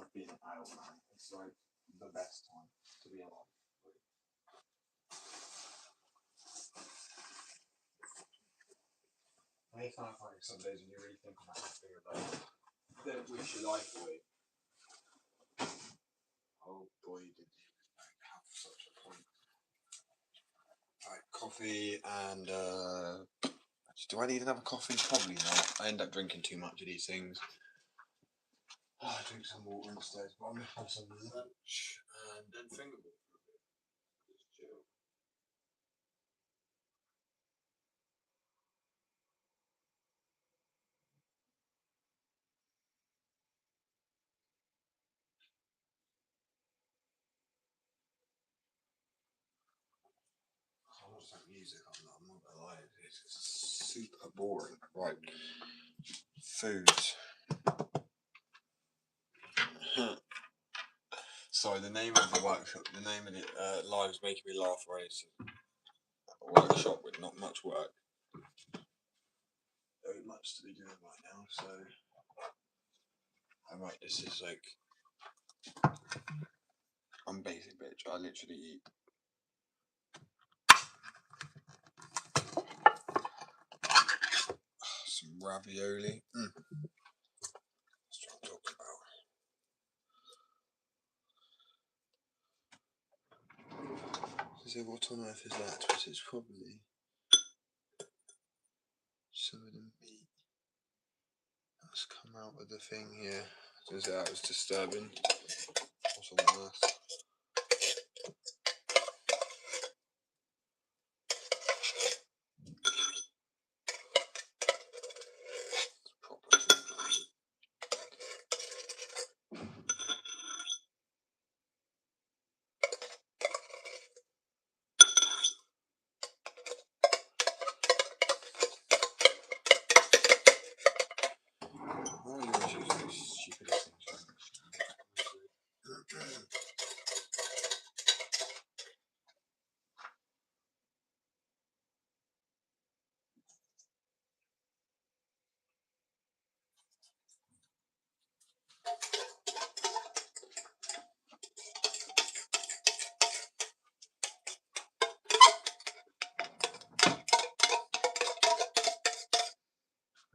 like being an adult man. It's like the best time to be alive. Anytime like some days when you really think about having a baby, then wish your life away. Oh boy, did you have such a point. Alright, coffee and do I need another coffee? Probably not. I end up drinking too much of these things. I drink some water instead, but I'm going to have some lunch and then fingerboard for a bit. Just chill. I watch that music, I'm not gonna lie, it's super boring. Right, foods. Sorry, the name of the workshop, the name of it, live is making me laugh, right? It's a workshop with not much work. Very much to be doing right now, so. Alright, this is like. I'm basic bitch, I literally eat. Some ravioli. That's what I'm talking about. So what on earth is that? Because it's probably some of the meat that's come out of the thing here. That was disturbing. What's on earth?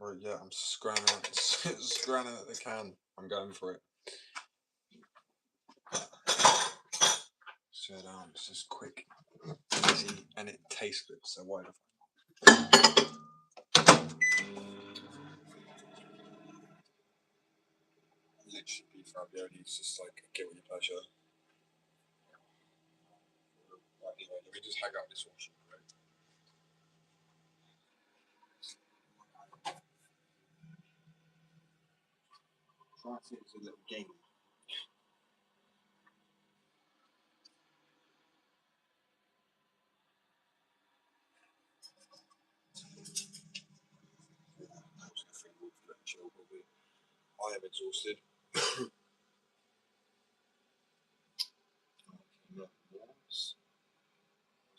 Right, yeah, I'm scranning at the can. I'm going for it. Sit down, it's just quick, easy, and it tastes good, so why the fuck? Literally beef ravioli is just like a guilty pleasure. Right, anyway, let me just hang out this washing. Try to see if it's a little game. I am exhausted.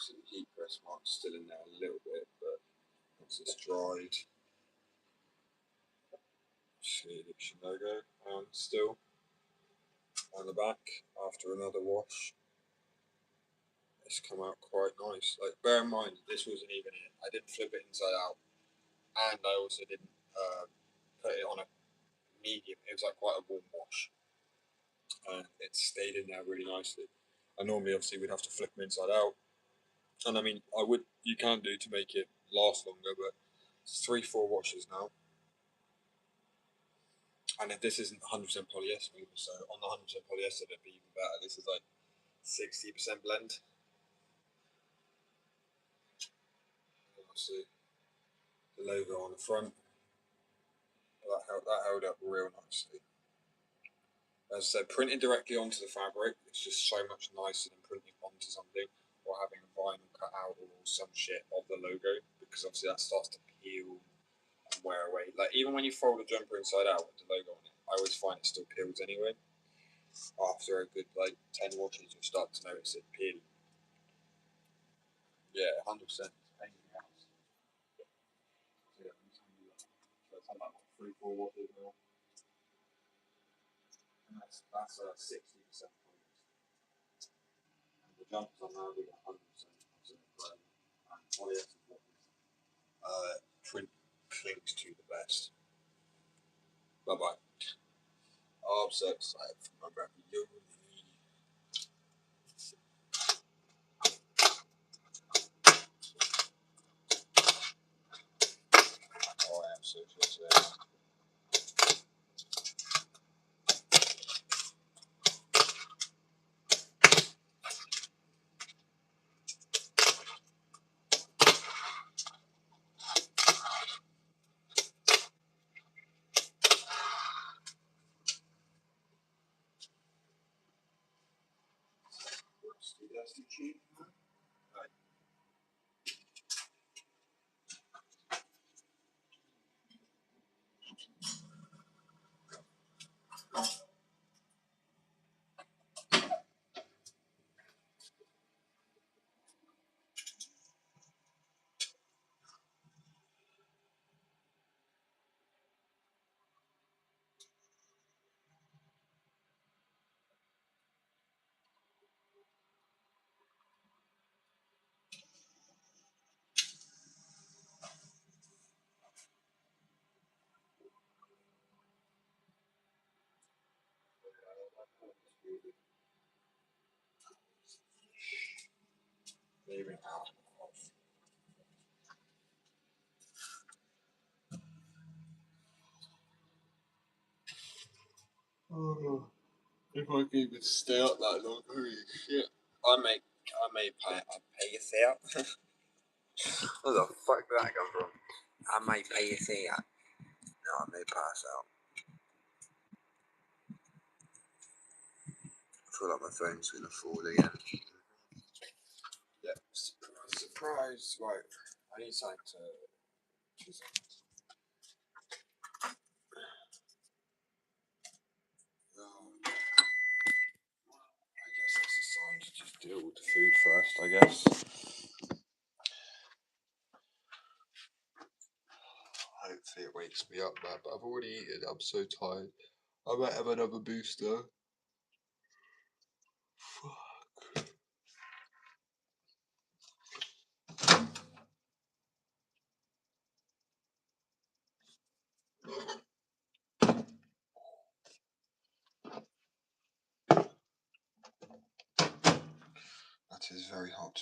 The heat press mark's still in there a little bit, but once it's dried, see the Addiction logo. Still on the back after another wash. It's come out quite nice. Like, bear in mind, this wasn't even it. I didn't flip it inside out, and I also didn't put it on a medium. It was like quite a warm wash, and it stayed in there really nicely. And normally, obviously, we'd have to flip them inside out. And I mean, you can do to make it last longer, but it's 3-4 washes now. And if this isn't 100% polyester, so on the 100% polyester, it'd be even better. This is like 60% blend. See the logo on the front. That held up real nicely. As I said, printed directly onto the fabric, it's just so much nicer than printing onto something or having a vinyl cut out or some shit of the logo, because obviously that starts to peel and wear away. Like, even when you fold a jumper inside out with the logo on it, I always find it still peels anyway. After a good 10 washes, you'll start to notice it peeling. Yeah, 100%. Anything else? So yeah, I'm just going to do that. So it's about 3-4 washes now. And That's 60%. And the jumps are now doing 100%. And polyester clings to the best. Bye bye. I'm so excited for my ravioli. Oh, I am so excited. That's too cheap. Right. Leaving out. Oh, if I can even stay up that long, holy shit. I may pay you stay up. Where the fuck did that come from? I may pay you stay up. No, I may pass out. I feel like my phone's gonna fall again. Yeah, surprise, surprise. Right, I need something to choose. I guess that's a sign to just deal with the food first, I guess. Hopefully it wakes me up, man, but I've already eaten, I'm so tired. I might have another booster. Fuck. That is very hot.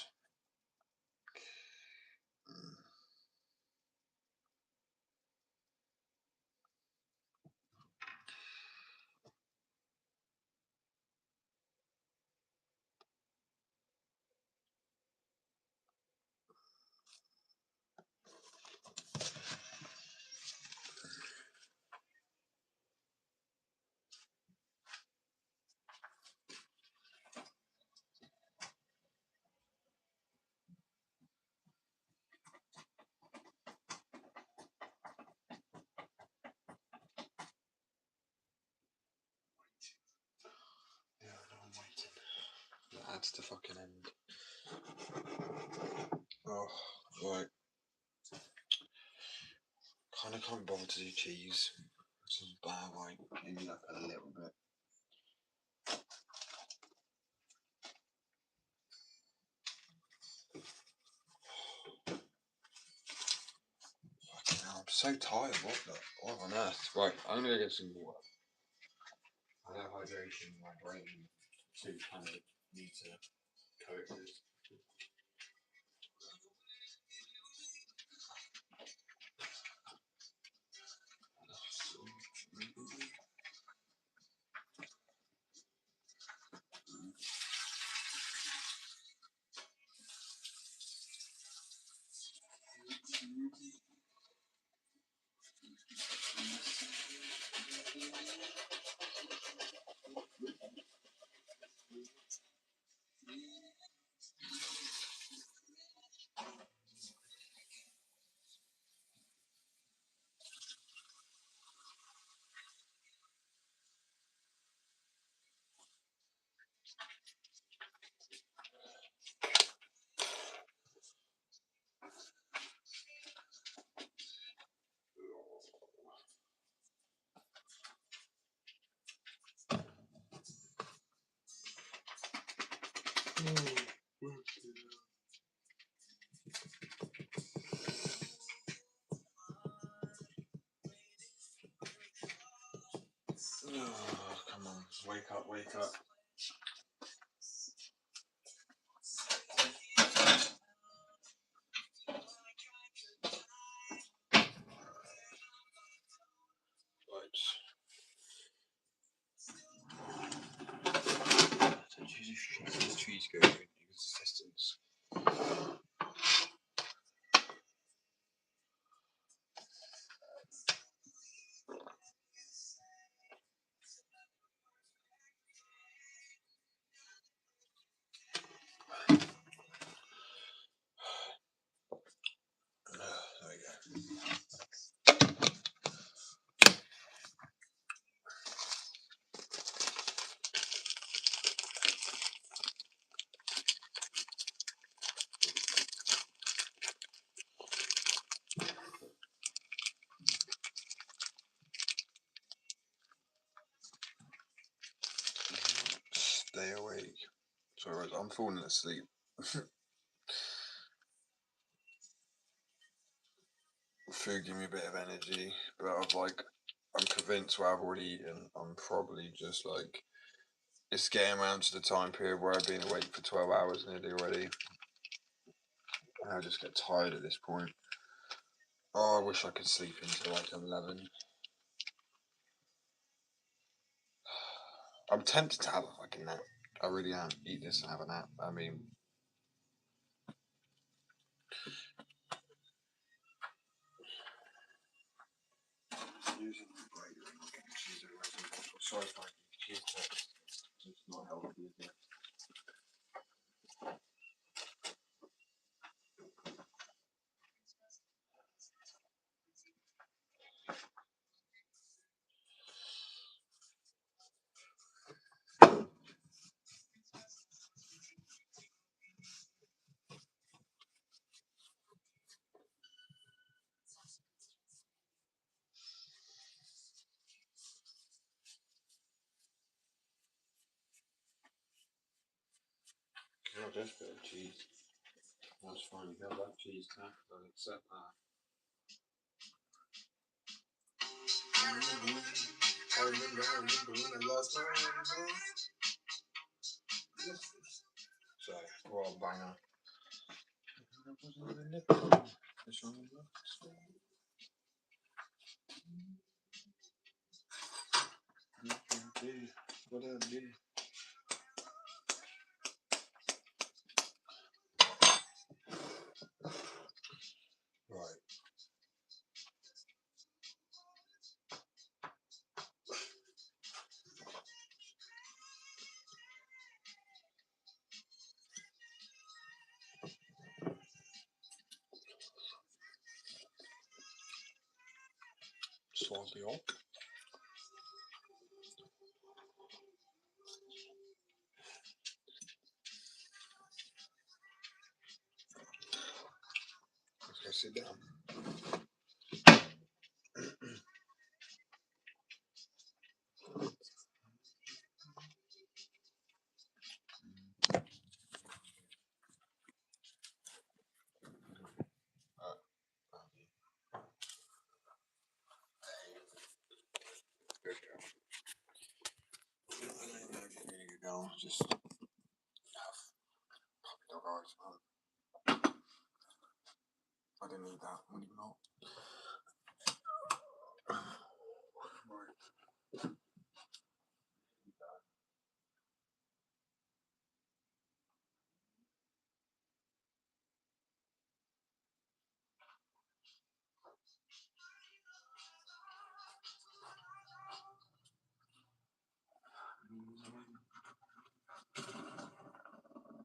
Yeah, no, I'm waiting. That adds to fucking end. Oh, right. Kinda can't bother to do cheese. This is bad, like, maybe like a little bit. Fucking hell, I'm so tired, what on earth? Right, I'm gonna get some water. I have hydration in my brain to kind of need to coexist. Oh, come on, wake up, wake up. Right. So Jesus, trees go in existence. There we go. Stay awake. Sorry, I'm falling asleep. Food give me a bit of energy, but I'm convinced where I've already eaten, I'm probably just like, it's getting around to the time period where I've been awake for 12 hours nearly already. And I just get tired at this point. Oh, I wish I could sleep until like 11. I'm tempted to have a fucking nap. I really am. Eat this and have a nap. I mean, using the break ring, I'm getting cheese everywhere. Sorry if I cheese text. It's not healthy, is it? Oh, just a bit of cheese. That's fine. You have that cheese tack. I'll accept that. I remember when I lost my mind. So, well, banger. What did I do? Right. Swampy Oak. Let's go sit down. Good girl. Really good girl. Just have puppy dog eyes, man. I didn't need that. What do you know? Right.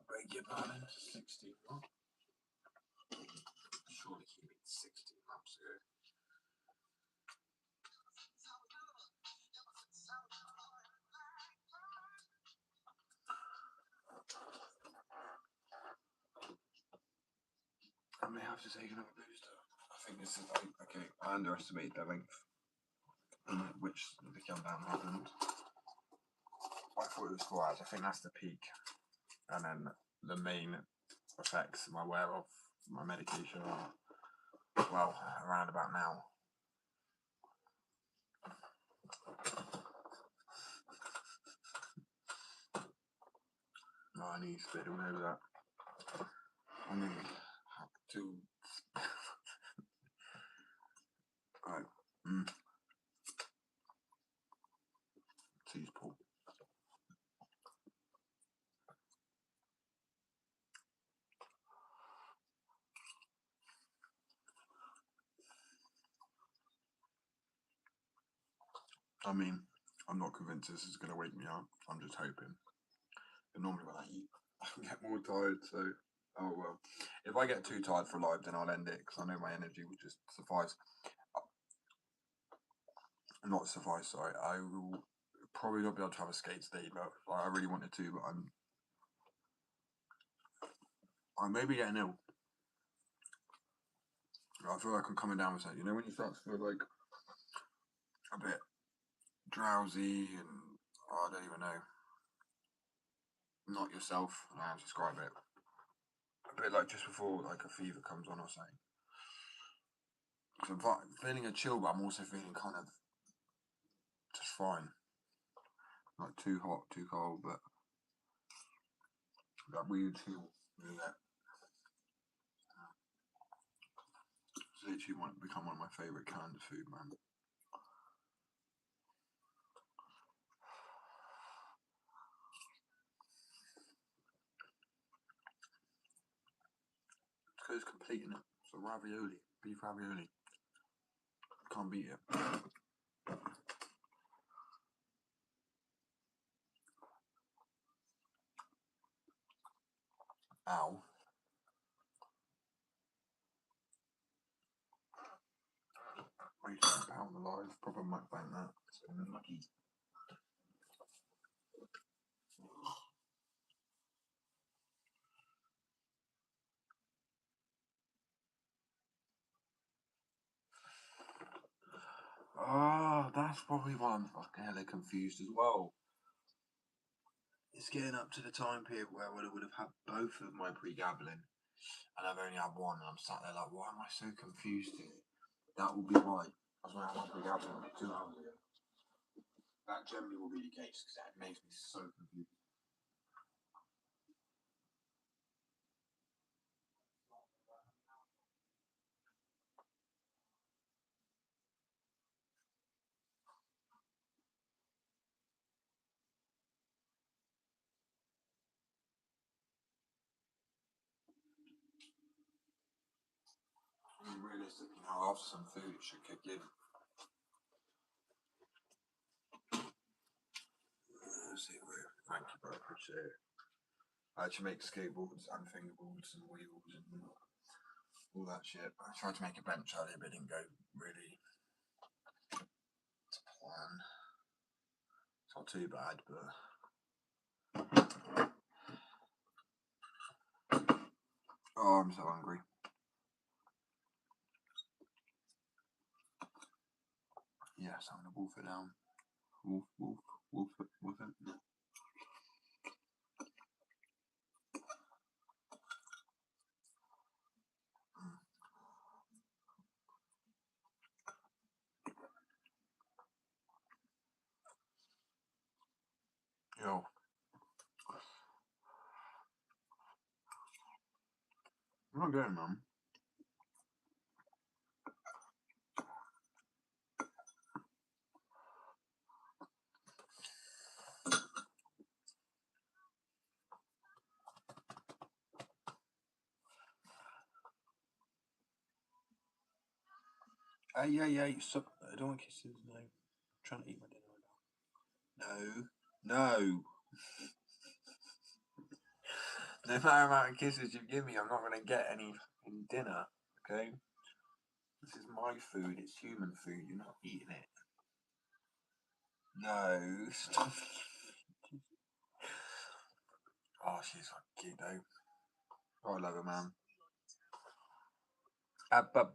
Beg your pardon. 16 months. Surely he means 16 months ago. I may have to take another booster. I think this is okay. I underestimated the length in which the countdown happened. I thought it was 4 hours. I think that's the peak. and then the main effects I'm aware of my medication are, well, around about now. No, I need to spit all over that. I need to. Right. Cheese pull. I mean, I'm not convinced this is going to wake me up. I'm just hoping. But normally when I eat, I get more tired, so, oh well. If I get too tired for live, then I'll end it, because I know my energy will just suffice. Not suffice, sorry. I will probably not be able to have a skate today, but I really wanted to, but I may be getting ill. I feel like I'm coming down with something. You know when you start to feel like a bit drowsy and I don't even know, not yourself. I have to describe it. A bit like just before like a fever comes on or something. So I'm feeling a chill, but I'm also feeling kind of just fine. Not too hot, too cold, but that weird chill. Yeah. It's literally become one of my favourite kinds of food, man. Because it's complete, innit? It's a ravioli, beef ravioli. Can't beat it. Ow. Wait, pound alive. Proper mukbang that. So lucky. Oh, that's probably why I'm fucking hella confused as well. It's getting up to the time period where I would have had both of my pregabalin, and I've only had one, and I'm sat there like, why am I so confused here? That will be why. I was when I had my pregabalin like 2 hours ago. That generally will be the case, because that makes me so confused. I mean, realistically, now after some food, it should kick in. Let's see where. Thank you, bro. Appreciate it. I actually make skateboards and fingerboards and wheels and all that shit. I tried to make a bench earlier, but it didn't go really to plan. It's not too bad, but oh, I'm so hungry. Yes, I'm gonna wolf it down. Wolf it. Yeah. Yo. I'm not getting them. Hey, stop. I don't want kisses, no. I'm trying to eat my dinner right now. No. No matter how amount of kisses you give me, I'm not going to get any fucking dinner, okay? This is my food, it's human food, you're not eating it. No, stop. Oh, she's fucking cute though. Oh, I love her, man. But.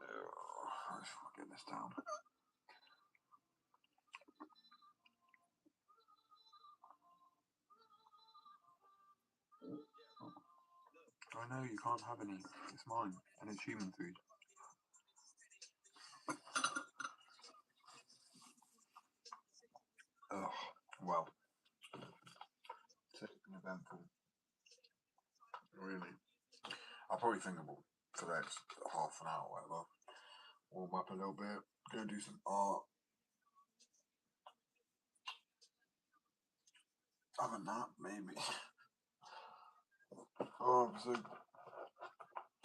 Oh, let's get this down. I know you can't have any. It's mine, and it's human food. Oh, well. It's been eventful. Really. I'll probably think about for the next half an hour or whatever. Warm up a little bit. Go do some art. Have a nap, maybe. Oh, I'm so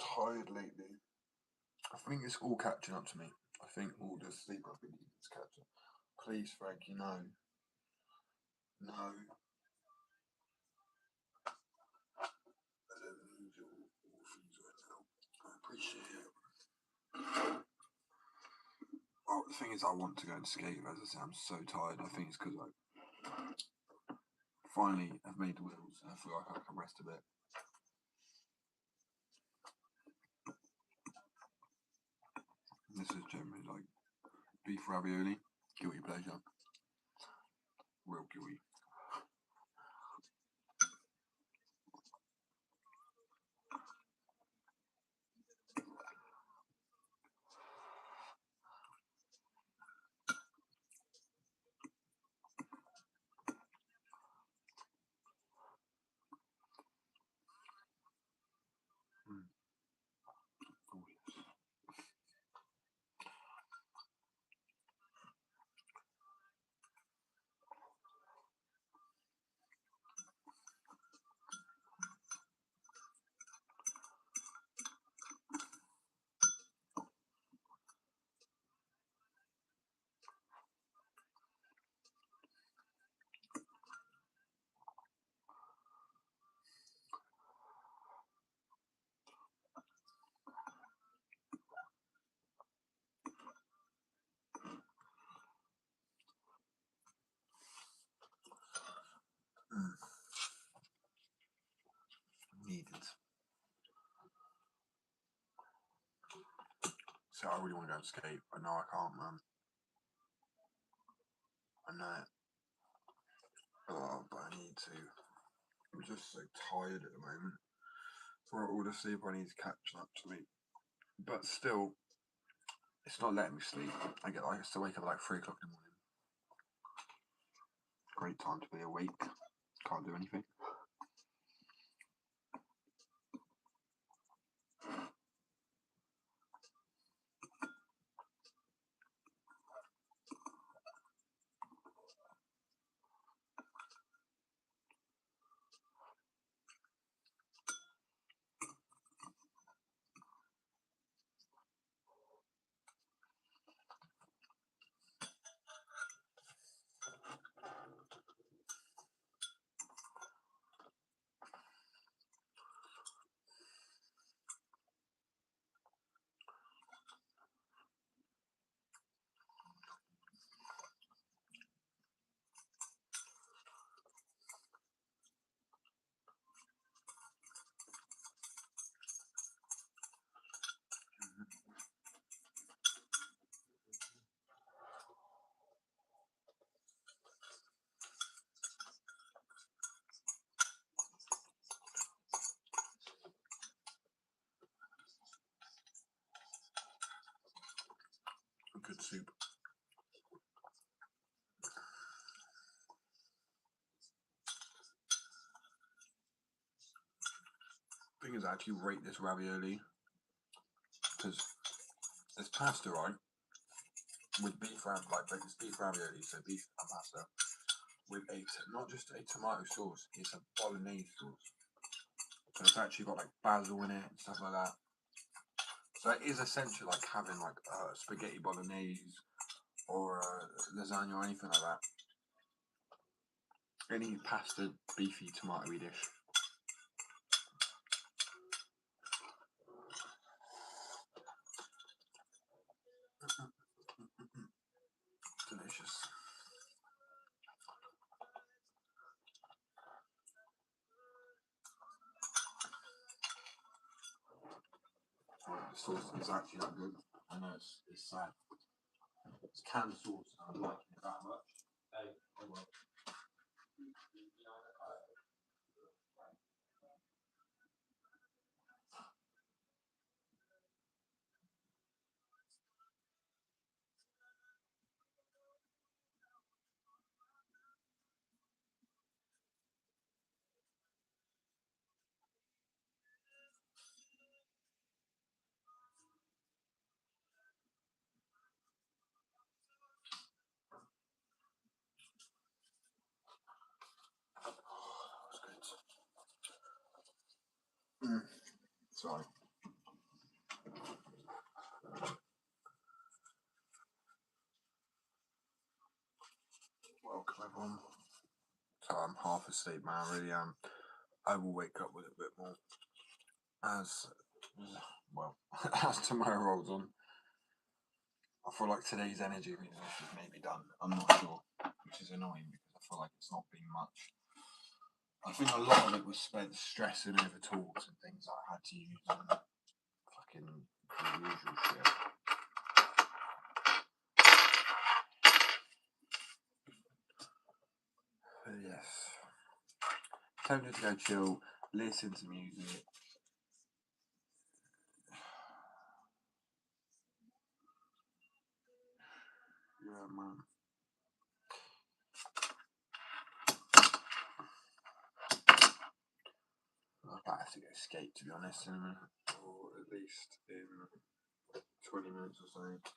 tired lately. I think it's all catching up to me. I think all the sleep I've been needing is catching up. Please, Frankie, no. No. I don't need your things right now. I appreciate it. Oh, the thing is, I want to go and skate. As I say, I'm so tired. I think it's because I finally have made the wheels and I feel like I can rest a bit. This is generally like beef ravioli, guilty pleasure, real guilty. Oh, yes. Needed. So I really want to go and skate, but no, I can't, man. I know it. Oh, but I need to. I'm just so tired at the moment. For all the sleep I need to catch up to me. But still, it's not letting me sleep. I still wake up at like 3 o'clock in the morning. Great time to be awake. Can't do anything. Good soup. Thing is, I actually rate this ravioli because it's pasta, right? With beef ravioli, so beef and pasta with not just a tomato sauce, it's a bolognese sauce. So it's actually got like basil in it and stuff like that. So it is essentially like having like spaghetti bolognese or lasagna or anything like that. Any pasta, beefy, tomatoey dish. Delicious. The sauce is actually not good. I know it's sad. It's canned sauce and I'm liking it that much. Hey, well. Sorry. Welcome everyone. So I'm half asleep, man. I really am. I will wake up with a bit more as well as tomorrow rolls on. I feel like today's energy is maybe done. I'm not sure, which is annoying because I feel like it's not been much. I think a lot of it was spent stressing over talks and things that I had to use and fucking the usual shit. But yes. Tempted to go chill, listen to music. Yeah, man. I have to go skate, to be honest, in a minute, or at least in 20 minutes or so.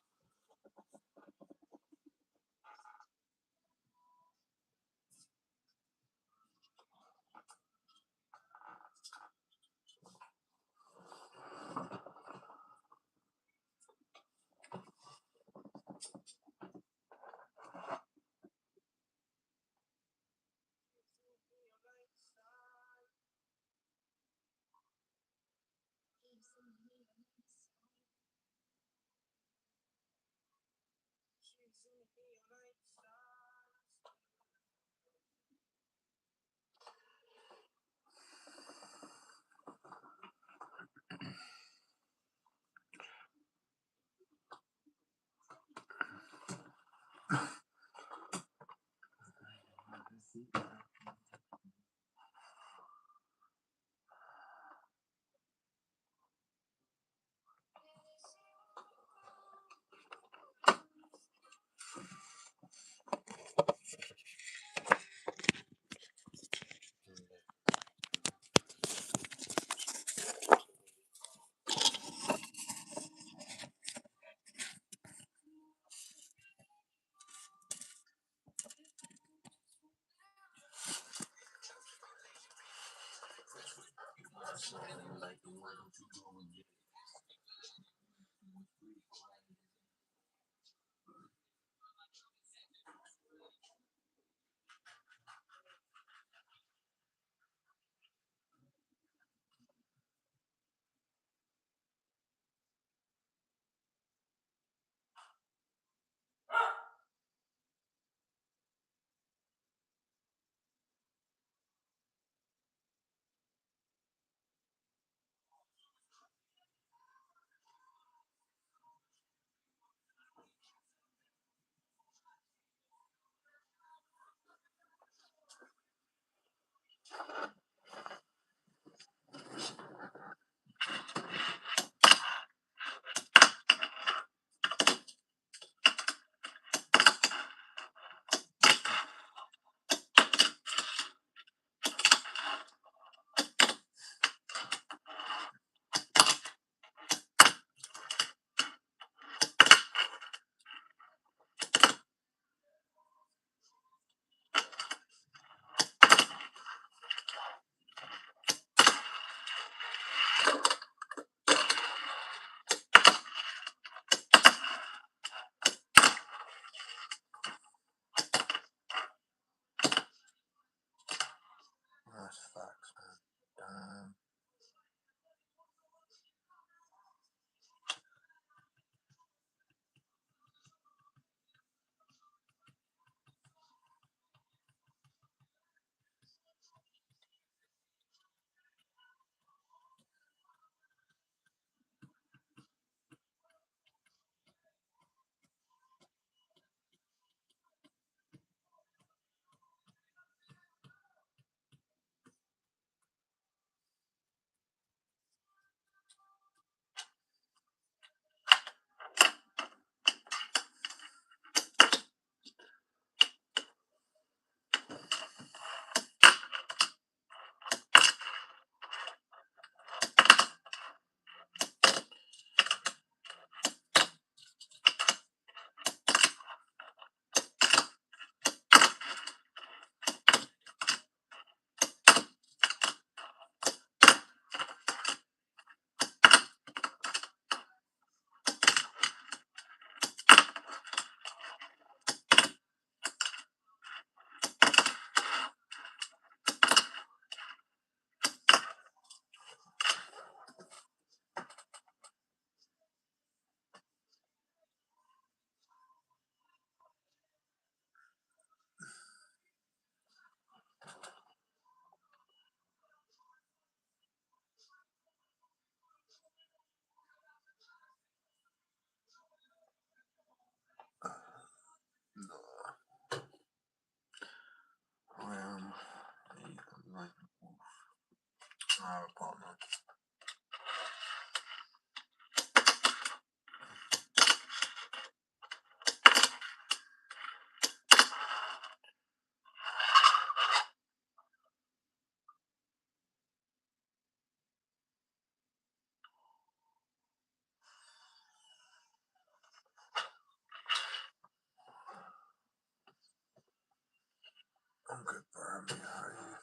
I'm good, Bram. How are you?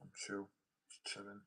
I'm chill. Just chilling.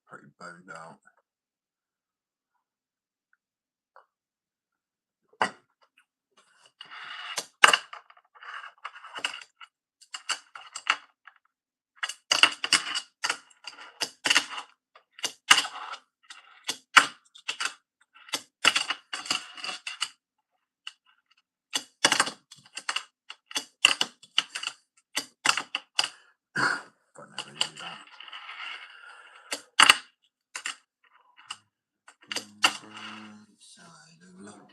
pretty boned out. But never do that. Side of London.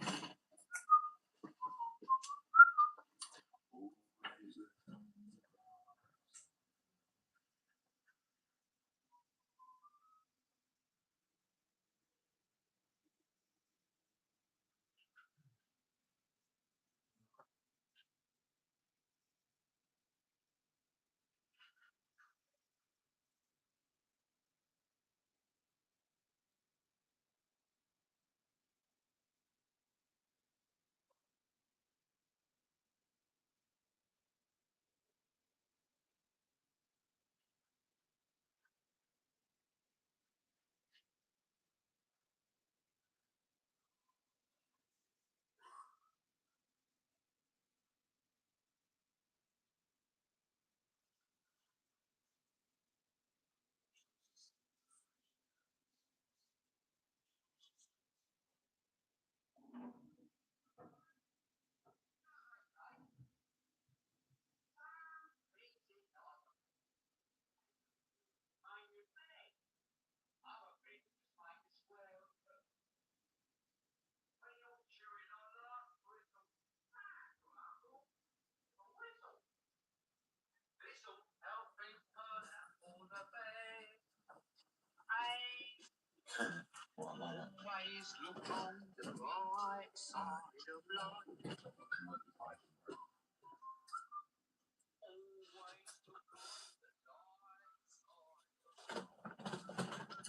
What am I at?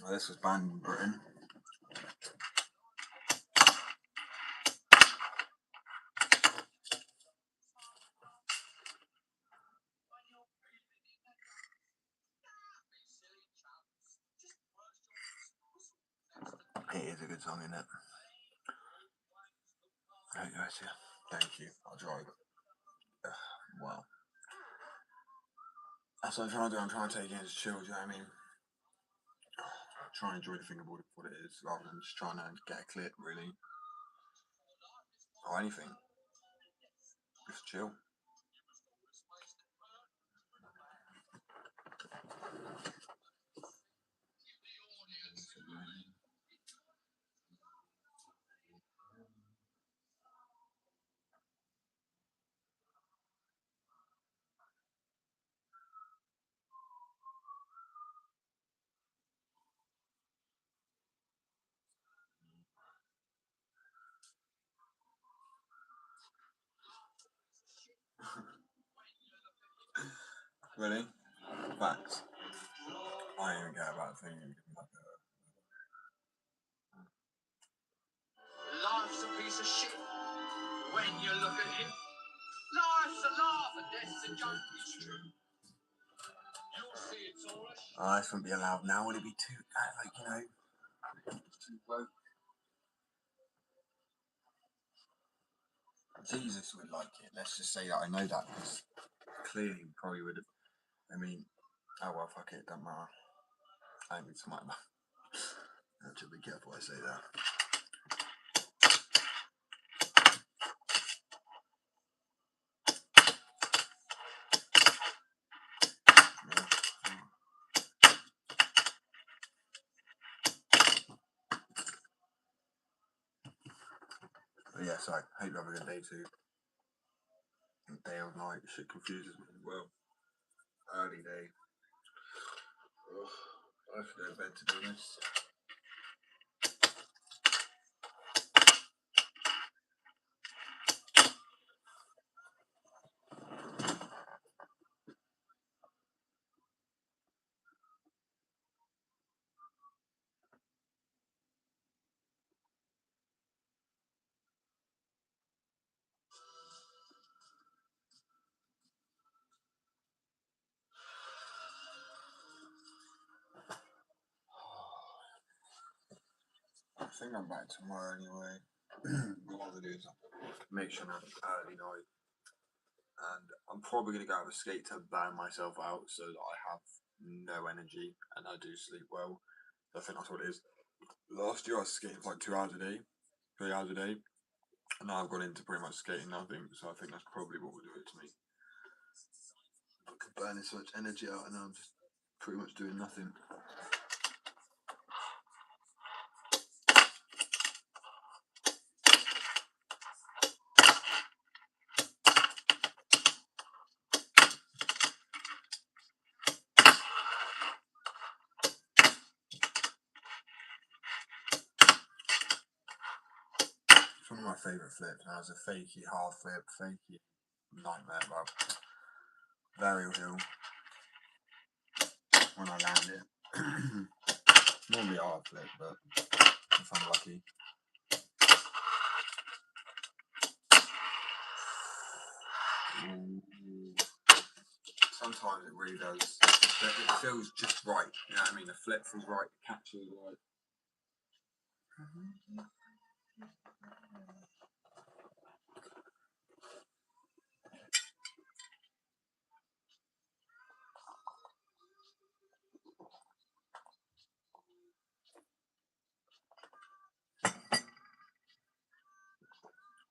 Well, this was banned in Britain. It is a good song, isn't it? There you go, yeah. Thank you. I'll drive it. Well, that's what I'm trying to do. I'm trying to take it as chill, do you know what I mean? Try and enjoy the fingerboard for what it is, rather than just trying to get a clip, really. Or anything. Just chill. Really? Facts. I don't even care about thinking. Life's a piece of shit when you look at it. Life's a laugh and death's a joke. It's true. You'll see it's all a shit. Oh, this wouldn't be allowed now. Would it be too, like, you know, too woke? Jesus would like it. Let's just say that I know that, because clearly probably would have. I mean, oh well, fuck it, don't matter. I don't need to mind that. I have to be careful I say that. But yeah, so I hope you have a good day too. Day or night, shit confuses me as well. Early day. Ugh, I have to go to bed to be honest. think I'm back tomorrow anyway. What I'm gonna do is make sure I have an early night, and I'm probably gonna go have a skate to burn myself out so that I have no energy and I do sleep well. So I think that's what it is. Last year I was skating for like 2 hours a day, 3 hours a day, and now I've gone into pretty much skating nothing. So I think that's probably what will do it to me. I could burn so much energy out, and I'm just pretty much doing nothing. It's one of my favourite flips. Now it's a fakey hard flip, fakey nightmare, but very real when I land it. Normally a hard flip, but if I'm lucky. Sometimes it really does. It feels just right. You know what I mean? The flip feels right, the catch feels right.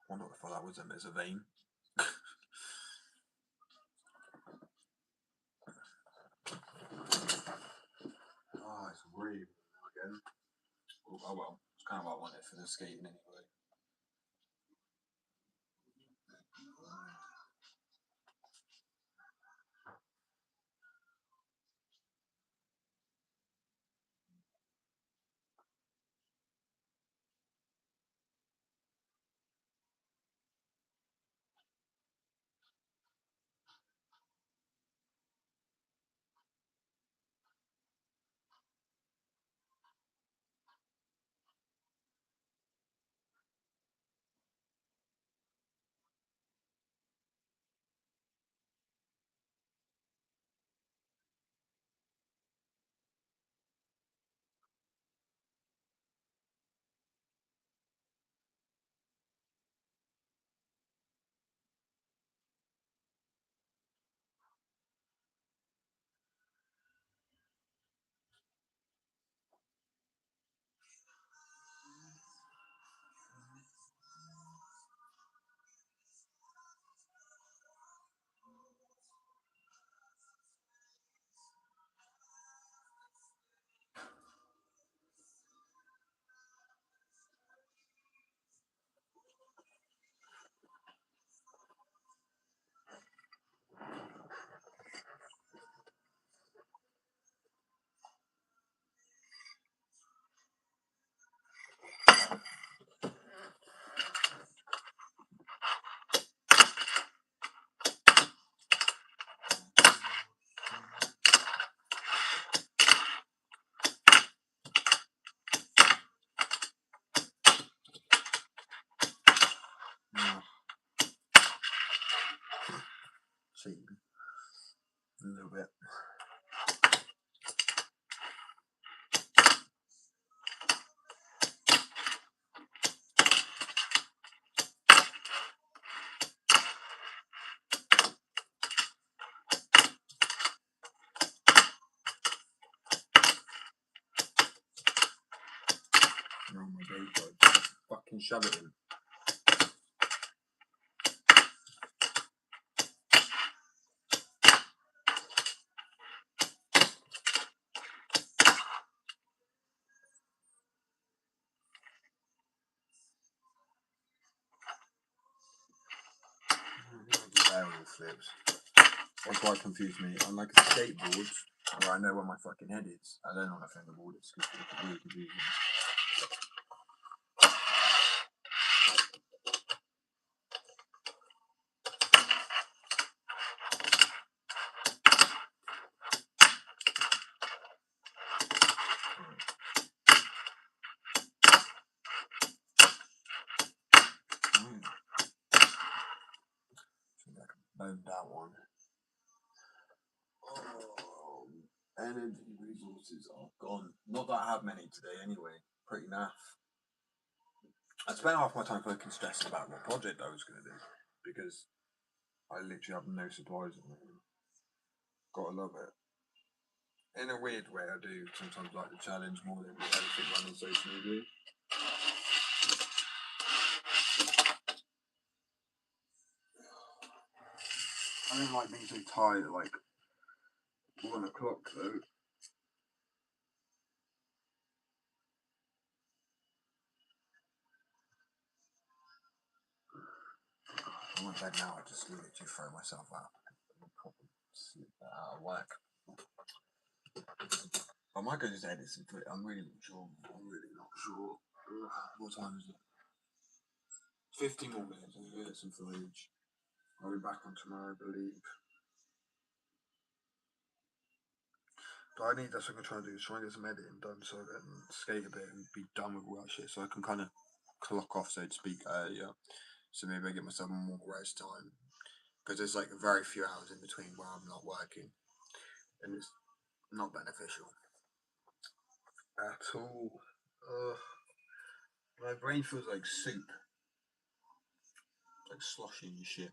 I wonder what the fuck that was. It's a vein. Oh, it's really again. Oh well, it's kind of what I wanted for the skating anyway. Cheap. A little bit. You're on my day, bro. Fucking shove it in. Variable flips. That's why it confused me. On like a skateboard, where I know where my fucking head is, I don't know on a fingerboard. It's really confusing. Bone that one. Oh, energy resources are gone. Not that I have many today anyway. Pretty naff. I spent half my time fucking stressing about what project I was going to do because I literally have no supplies on it. Gotta love it. In a weird way, I do sometimes like the challenge more than anything running so smoothly. I don't like being so tired at like 1 o'clock though. I went to bed now, I just literally throw myself out. Probably sleep out of whack. I might go just edit some footage. I'm really not sure. What time is it? 50 more minutes. I'm gonna edit some footage. I'll be back on tomorrow, I believe. But I need, that's what I'm trying to do, is try and get some editing done so I can skate a bit and be done with all that shit so I can kind of clock off, so to speak, earlier. So maybe I get myself more rest time. Because there's like very few hours in between where I'm not working. And it's not beneficial at all. My brain feels like soup. Like sloshy and shit.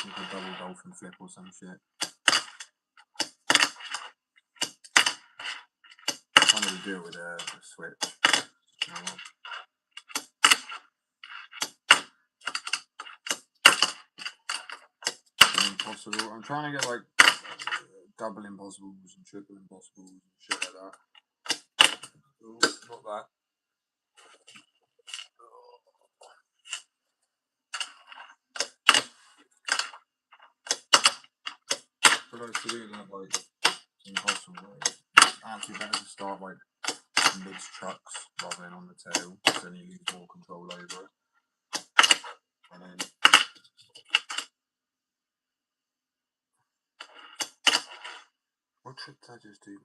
Like a double dolphin flip or some shit. I can't really deal with a switch. You know what? Impossible. I'm trying to get like double impossibles and triple impossibles and shit like that. Ooh, not that. But I was to do that like impossible way. It's actually better to start like mid trucks rather than on the tail, because then you lose more control over it. And then what trick did I just do?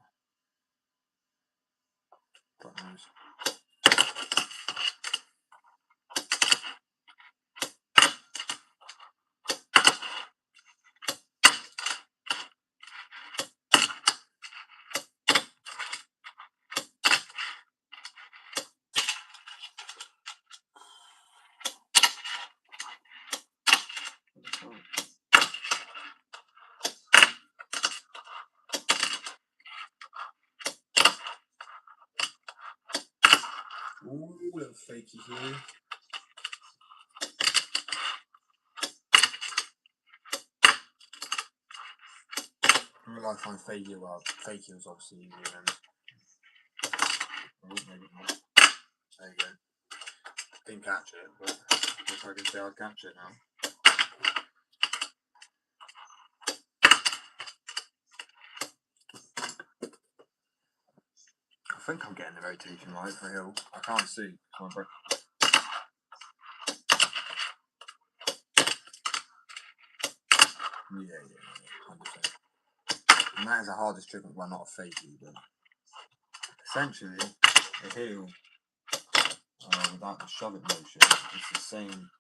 God knows. Ooh, little fakey here. In real life, I'm fakey. Well, fakey was obviously easier than. Oh, maybe not. There you go. Didn't catch it, but if I can say I'll catch it now. I think I'm getting the rotation right for hill. I can't see. My breath. Yeah, 100%. And that is the hardest trick. Well, not a fakey, but essentially a heel without the shove it motion. It's the same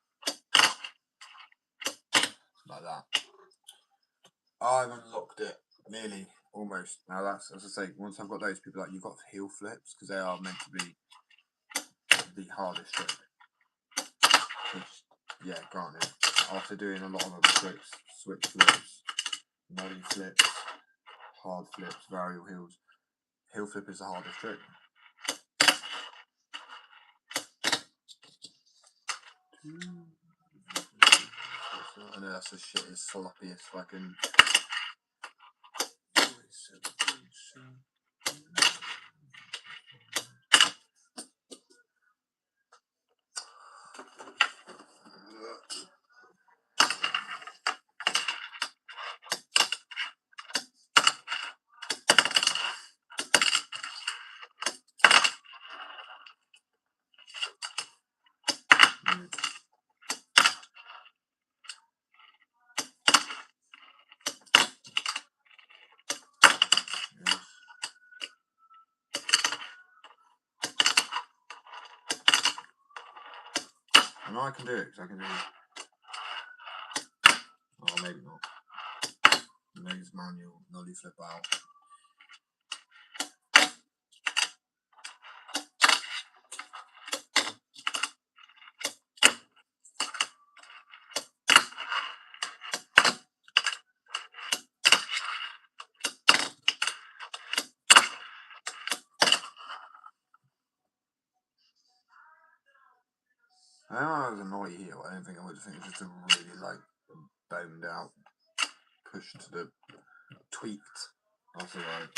like that. I've unlocked it nearly, almost. Now that's, as I say, once I've got those, people are like, you've got heel flips, because they are meant to be the hardest trick. Which, yeah, granted, after doing a lot of other tricks, switch flips, nollie flips, hard flips, varial heels, heel flip is the hardest trick. I know that's the shittest, sloppiest fucking. I know I can do it because I can do it. Oh, maybe not. Maybe it's manual, nollie flip out. I don't know if it was a nollie heel. I don't think I would think it's just a really like boned out push to the tweaked. That's alright.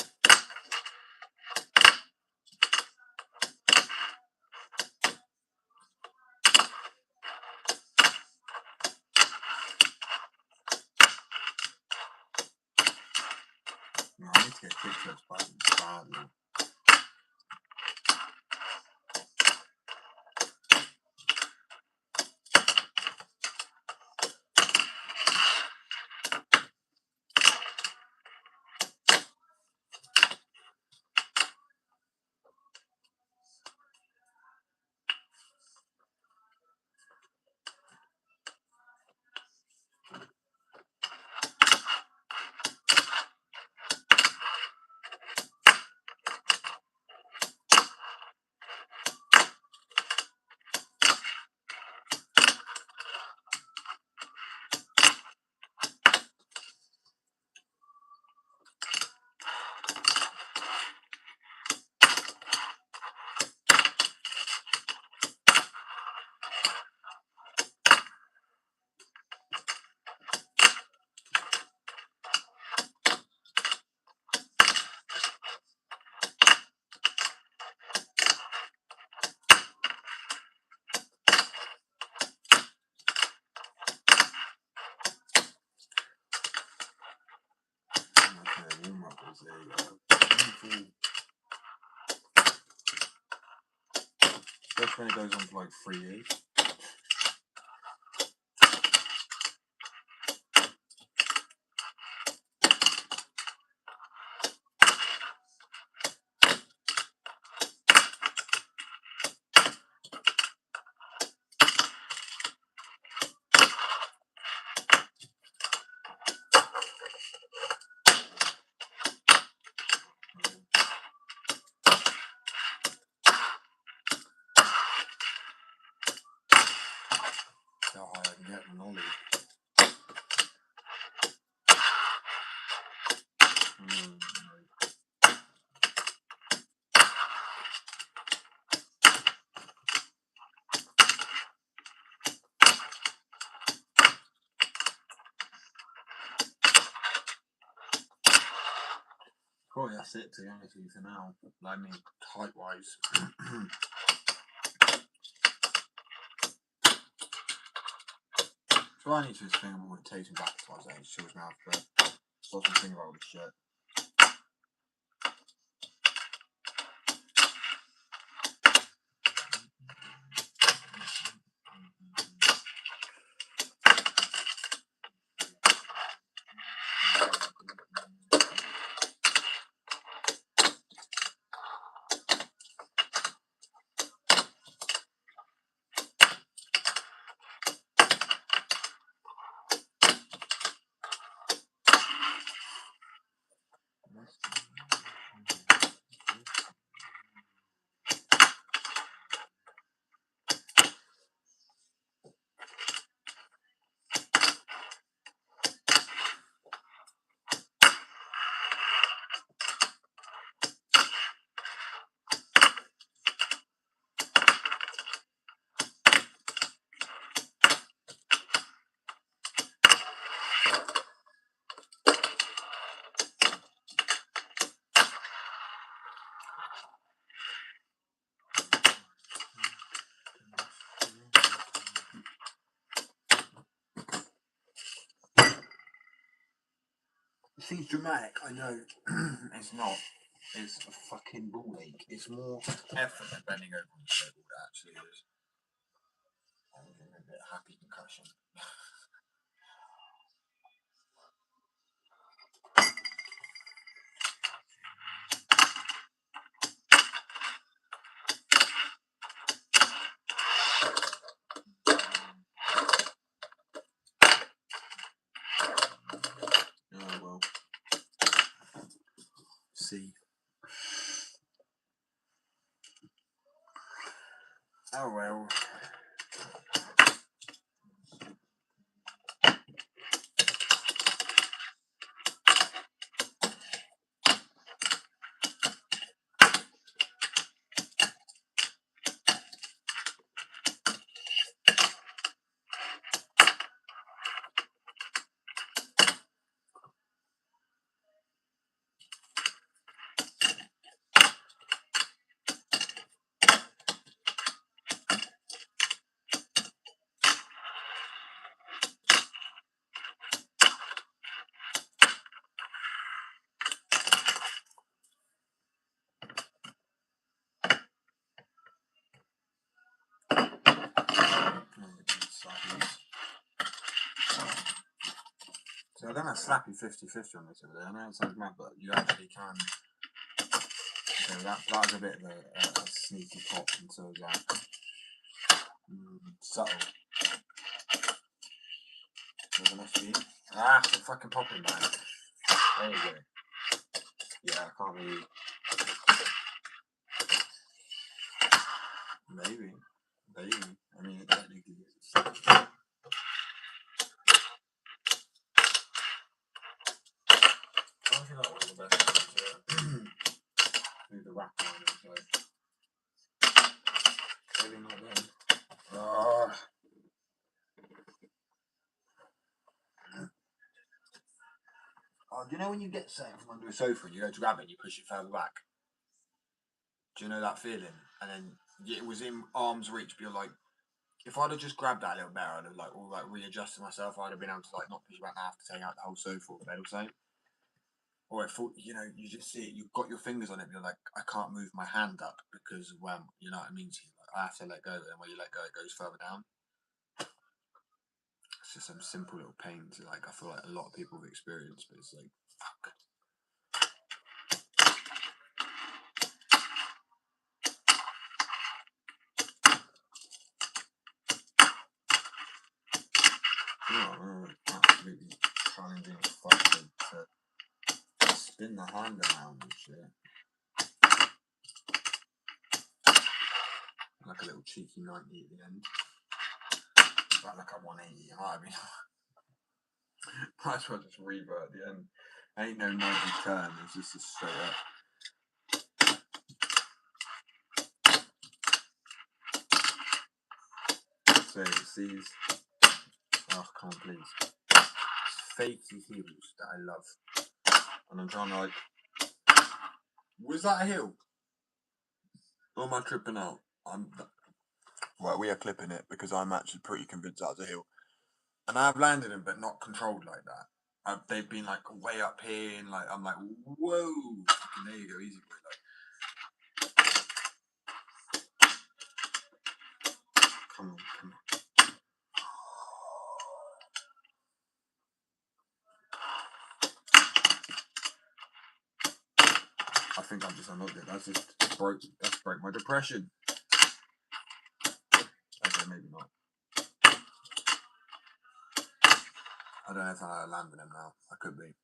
No, I need to get kick flips badly. Okay, warm up is especially when it goes on for like 3 years. How high I can get the nollie. Probably that's it, to be honest with you, for now. I mean, height wise. So I need to just think about what it takes me back to my age, shows me how to stop and think about all this shit. It seems dramatic, I know. It's not. It's a fucking ball ache. It's more effort than bending over on the table that actually is. I'm getting a bit happy concussion. Oh well. So I don't have slappy 50-50 on this over there. I know it sounds mad, but you actually can. So that was a bit of a sneaky pop, and so is that. Subtle. There's enough for you. Ah, it's a fucking popping bag. There you go. Yeah, I can't really. Maybe. I mean, it technically is. I don't think that was the best way to do the wrap on it, so. Really not then. Oh, do you know when you get something from under a sofa and you go to grab it and you push it further back? Do you know that feeling? And then it was in arm's reach, but you're like, if I'd have just grabbed that a little better, I'd have like readjusted myself. I'd have been able to like not push it back and have to take out the whole sofa or the bed or something. Or it thought, you know, you just see it, you've got your fingers on it, but you're like, I can't move my hand up because you know what I mean? So like, I have to let go, and when you let go, it goes further down. It's just some simple little pains. Like I feel like a lot of people have experienced, but it's like, fuck. Absolutely challenging as fuck to spin the hand around and shit. Like a little cheeky 90 at the end. Like a 180, you know what I mean? Might as well just revert at the end. Ain't no 90 turn, it's just a straight up. So it's these. Oh, come on, please. It's fakey heels that I love. And I'm trying to like. Was that a heel? Or am I tripping out? Right, we are clipping it because I'm actually pretty convinced that was a heel. And I've landed them, but not controlled like that. They've been like way up here, and like I'm like, whoa! And there you go, easy boy. Like, come on. I think I've just unlocked it. That's broke my depression. Okay, maybe not. I don't know if I land with them now. I could be.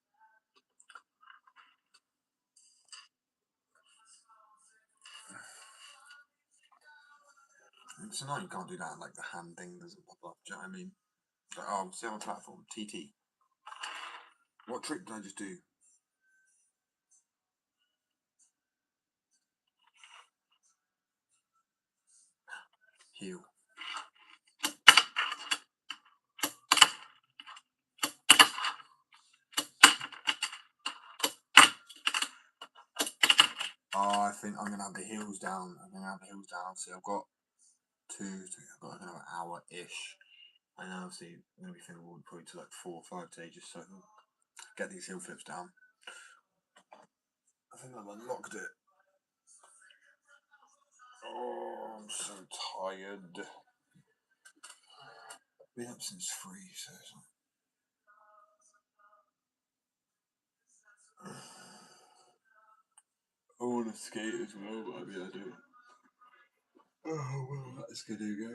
It's annoying you can't do that. Like the hand thing doesn't pop up. Do you know what I mean? Like, oh, see on the platform, TT. What trick did I just do? Heel. Oh, I think I'm gonna have the heels down. See, I've got I've got another hour-ish. And obviously, I'm going to be filming probably to like 4 or 5 today just so I can get these heel flips down. I think I've unlocked it. Oh, I'm so tired. I've been up since 3, so it's like... I want to skate as well, but I mean, I do. Oh, well, that's gonna go.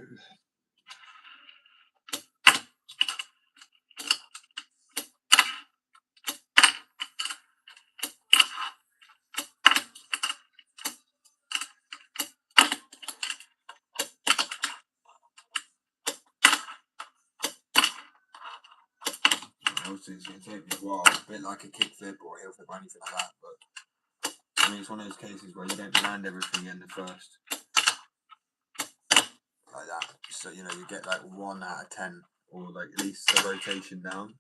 obviously it's going to take me a while, a bit like a kickflip or a heel flip or anything like that, but I mean, it's one of those cases where you don't land everything in the first, like that. So, you know, you get like 1 out of 10, or like at least a rotation down.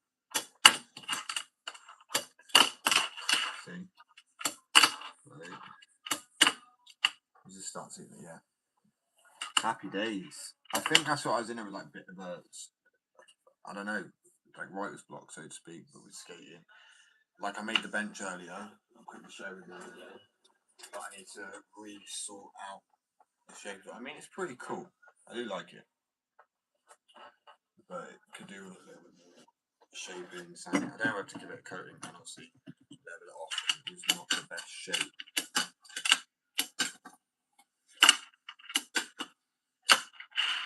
See? Right. You just start seeing it, yeah. Happy days. I think that's what I was in it with, like a bit of a, I don't know, like writer's block, so to speak, but with skating. Like I made the bench earlier, I'll quickly show you that, but I need to really sort out the shape of it. I mean, it's pretty cool. I do like it, but it could do with a little bit more shaping, sanding. I don't have to give it a coating, and obviously level it off. It's not the best shape.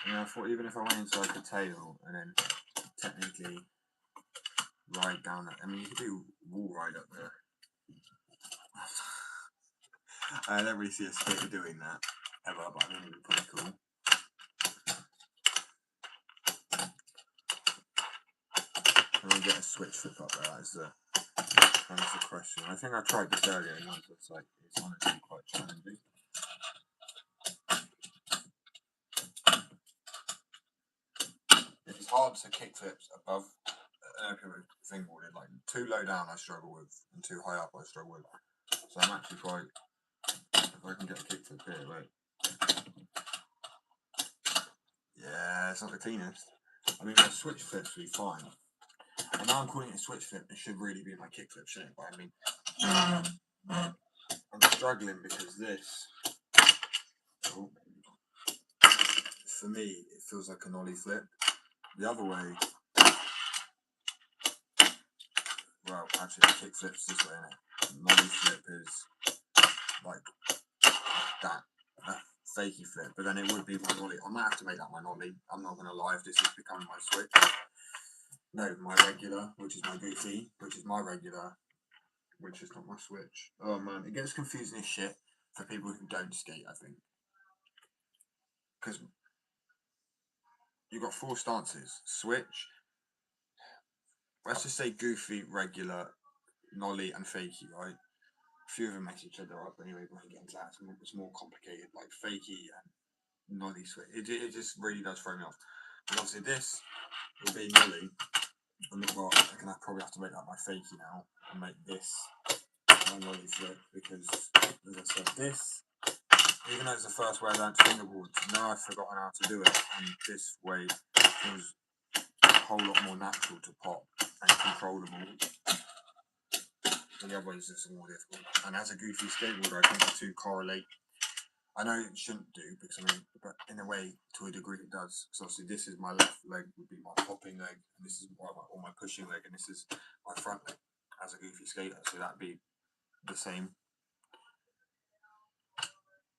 And I thought even if I went into like a tail and then technically ride down that, I mean, you could do wall ride up there. I don't really see a skater doing that ever, but I think it'd be pretty cool. And we'll get a switch flip up there. That's the question. I think I tried this earlier and it's like it's honestly quite challenging. It's hard to kick flips above fingerboarded. Like too low down I struggle with, and too high up I struggle with. So I'm actually quite, if I can get a kick flip here, wait. Yeah, it's not the cleanest. I mean, my switch flips will be fine. And now I'm calling it a switch flip. It should really be my kick flip, shouldn't it? But I mean, I'm struggling because this, for me, it feels like an ollie flip. The other way, well, actually, the kick flip's this way, innit? An ollie flip is like that, a fakey flip, but then it would be my ollie. I might have to make that my ollie. I'm not going to lie if this is becoming my switch. No, my regular, which is my goofy, which is my regular, which is not my switch. Oh man, it gets confusing as shit for people who don't skate, I think. Because you've got 4 stances. Switch, let's just say goofy, regular, nollie, and fakey, right? A few of them mess each other up anyway when you get into that. It's more complicated, like fakey and nollie switch. It just really does throw me off. And obviously this will be nollie. And well, I reckon I probably have to make that my fakey now and make this my nollie flip because, as I said, this, even though it's the first way I learned fingerboards, now I've forgotten how to do it, and this way feels a whole lot more natural to pop and controllable. And the other way is just more difficult. And as a goofy skateboarder, I think the two correlate. I know it shouldn't do, because I mean, but in a way, to a degree it does. So obviously this is my left leg, would be my popping leg, and this is or my pushing leg, and this is my front leg as a goofy skater. So that'd be the same.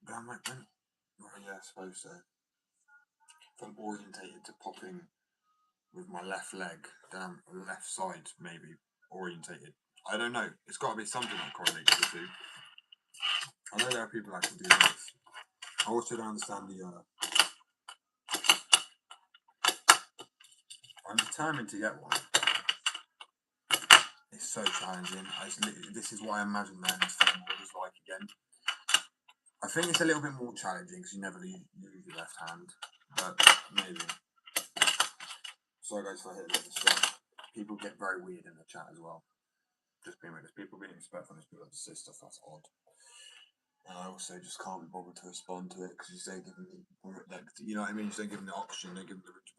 But I'm like, oh yeah, I suppose so. If I'm orientated to popping with my left leg, then I'm left side maybe orientated. I don't know. It's got to be something that correlates the two. I know there are people that can do this. I also don't understand the. I'm determined to get one. It's so challenging. This is what I imagine learning skateboard is like again. I think it's a little bit more challenging because you never use your left hand, but maybe. Sorry guys if I hit a bit of stuff. People get very weird in the chat as well. Just being weird. There's people being respectful and there's people that say stuff that's odd. And I also just can't be bothered to respond to it because you don't give them the, you know what I mean? You don't give them the oxygen, don't give them the rich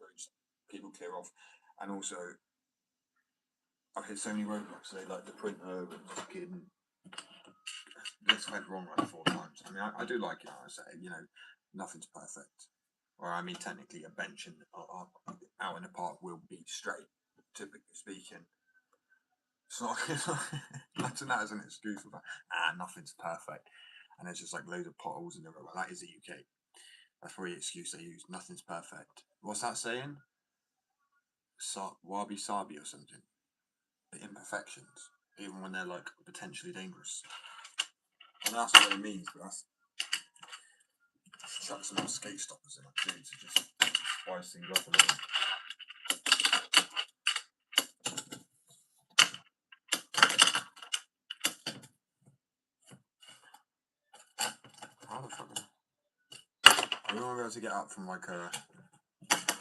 people clear off. And also, I've hit so many roadblocks today, like the printer, fucking. This went wrong like 4 times. I mean, I do like it. I say, you know, nothing's perfect. Or I mean, technically, a bench out in the park will be straight. Typically speaking, it's not. Imagine that as an excuse for nothing's perfect, and there's just like loads of potholes in the road. Well, that is the UK. That's probably the excuse they use. Nothing's perfect. What's that saying? Wabi sabi or something. The imperfections, even when they're like potentially dangerous. And that's what it means, but that's chuck some more skate stoppers in it too to just spice things up a little. I don't want to be able to get up from like a,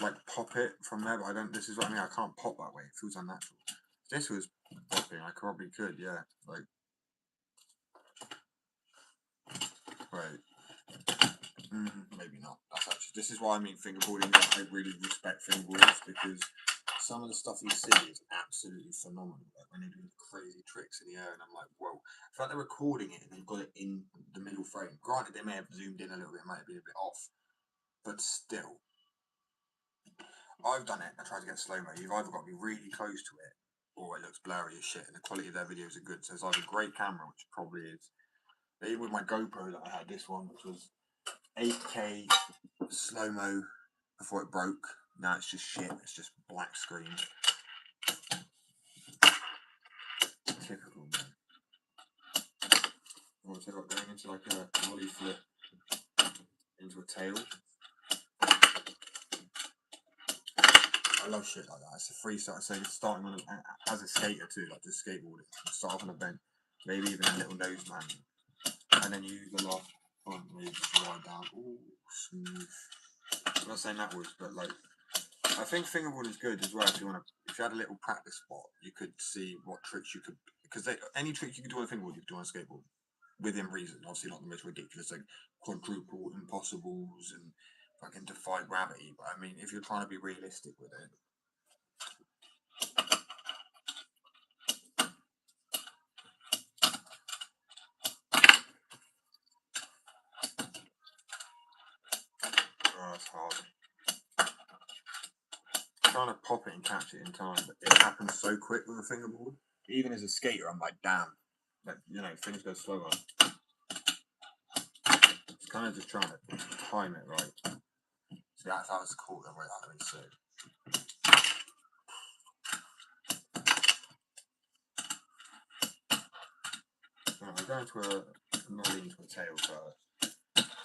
like pop it from there, but I don't, this is what I mean, I can't pop that way, it feels unnatural. If this was popping, I probably could, yeah, like, right, maybe not, that's actually, this is why I mean fingerboarding, I really respect fingerboarders, because some of the stuff you see is absolutely phenomenal, like when they do crazy tricks in the air, and I'm like, whoa, in fact they're recording it, and they've got it in the middle frame, granted they may have zoomed in a little bit, it might have been a bit off, but still, I've done it, I tried to get slow-mo, you've either got to be really close to it, or it looks blurry as shit, and the quality of their videos are good, so it's either a great camera, which probably is, but even with my GoPro that I had, this one, which was 8K slow-mo before it broke, now it's just shit, it's just black screen. Typical, man. Also got going into like a ollie flip into a tail. I love shit like that. It's a freestyle. So starting on as a skater too, like just skateboarding. Start off on a bend, maybe even a little nose man, and then you use the last front where you just ride down. Ooh, smooth. I'm not saying that was, but like I think fingerboard is good as well. If you had a little practice spot, you could see what tricks you could, because any tricks you could do on a fingerboard, you could do on a skateboard. Within reason, obviously not the most ridiculous, like quadruple impossibles and fucking defy gravity. But I mean, if you're trying to be realistic with it, oh, it's hard. I'm trying to pop it and catch it in time, but it happens so quick with a fingerboard. Even as a skater, I'm like, damn, like things go slower. It's kind of just trying to time it right. So that's how it's caught the way that let me see. Right, I'm going to a nollie into a tail first,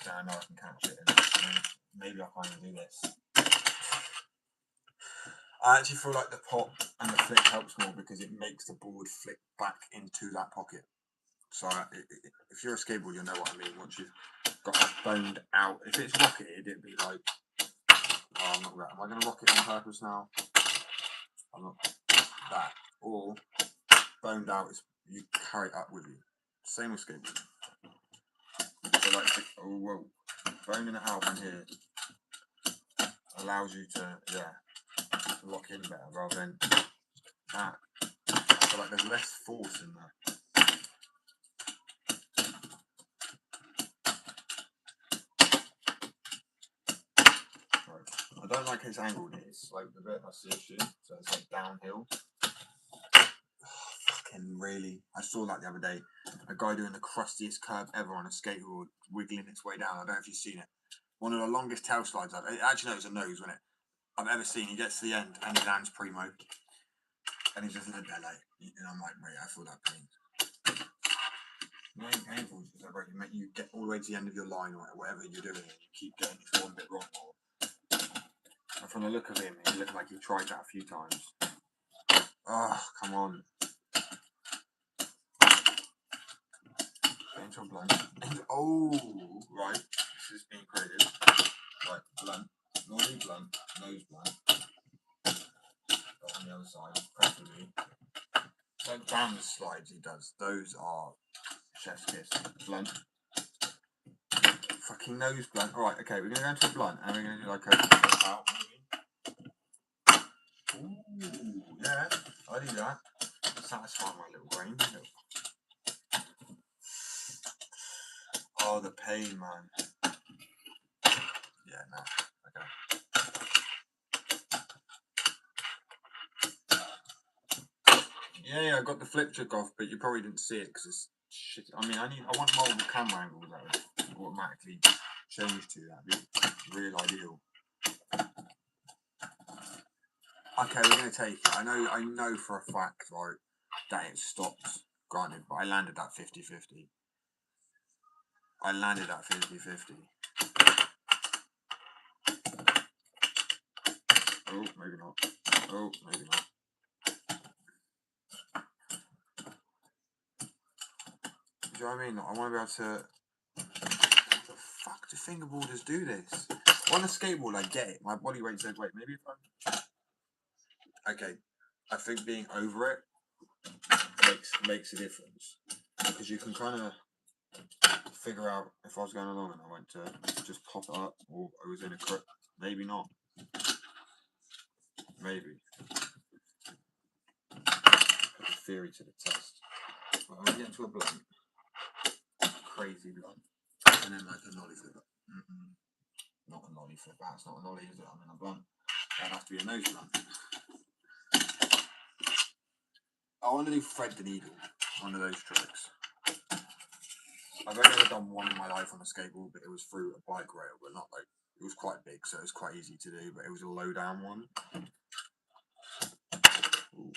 so I know I can catch it, and maybe I can't even do this. I actually feel like the pop and the flick helps more because it makes the board flick back into that pocket. So if you're a skateboarder, you'll know what I mean. Once you've got that boned out, if it's rocketed, it'd be like, oh, I'm not that. Am I going to rock it on purpose now? I'm not that. Or boned out is you carry it up with you. Same with skateboarding. So like, oh whoa, boning it out from here allows you to lock in better rather than that. I feel like there's less force in there. I don't like it's angled. It's like the bit I see shit, so it's like downhill. Fucking really. I saw that the other day. A guy doing the crustiest curve ever on a skateboard, wiggling its way down. I don't know if you've seen it. One of the longest tail slides actually, no, it was a nose, wasn't it? I've ever seen. He gets to the end and he lands primo. And he's just like that, like, and I'm like, wait, I feel that pain. It ain't painful, it's like, right, you get all the way to the end of your line or whatever you're doing, and you keep getting this one bit wrong. And from the look of him, he looked like he tried that a few times. Oh, come on. Into a blunt. Oh, right. This is being creative. Right, blunt. Normally blunt. Nose blunt. But on the other side, preferably. Like down the slides he does. Those are chef's kiss. Blunt. Fucking nose blunt. Alright, okay, we're going to go into a blunt and we're going to do like a out maybe. Ooh, yeah, I do that. Satisfy my little brain. Oh, the pain, man. Yeah, no. Okay. Yeah, I got the flip trick off, but you probably didn't see it because it's shit. I mean, I want multiple camera angles that would automatically change to that. Be real ideal. Okay, we're going to take it. I know for a fact, right, that it stops, granted, but I landed that 50-50. I landed at 50-50. Oh, maybe not. Oh, maybe not. Do you know what I mean? I want to be able to... What the fuck? Just fingerboarders do this? On a skateboard, I get it. My body weight said, wait, maybe if I'm... Okay, I think being over it makes a difference. Because you can kind of figure out if I was going along and I went to just pop it up, or I was in a crook. Maybe not. Maybe. Put the theory to the test. But I would get into a blunt. Crazy blunt. And then like a nollie flip. Not a nollie flip. That's not a nollie, is it? I'm in a blunt. That has to be a nose blunt. I want to do thread the needle. One of those tricks. I've only ever done one in my life on a skateboard, but it was through a bike rail, but not like, it was quite big, so it was quite easy to do, but it was a low down one. Ooh.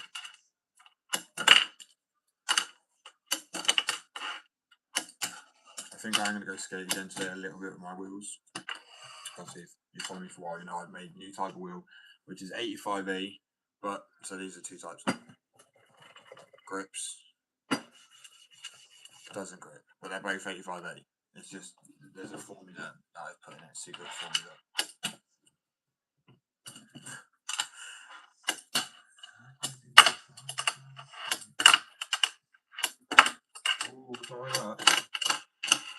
I think I'm going to go skate again today a little bit with my wheels. Obviously, if you follow me for a while, you know I've made a new type of wheel, which is 85E, but, so these are two types of grips. Doesn't grip, but they're both 85E. It's just, there's a formula that I've put in it, secret formula. Ooh, sorry that.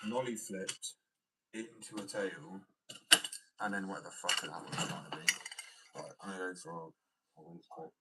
Nollie flipped into a tail, and then what the fuck that was trying to be. Right, I'm gonna go for a wind quick.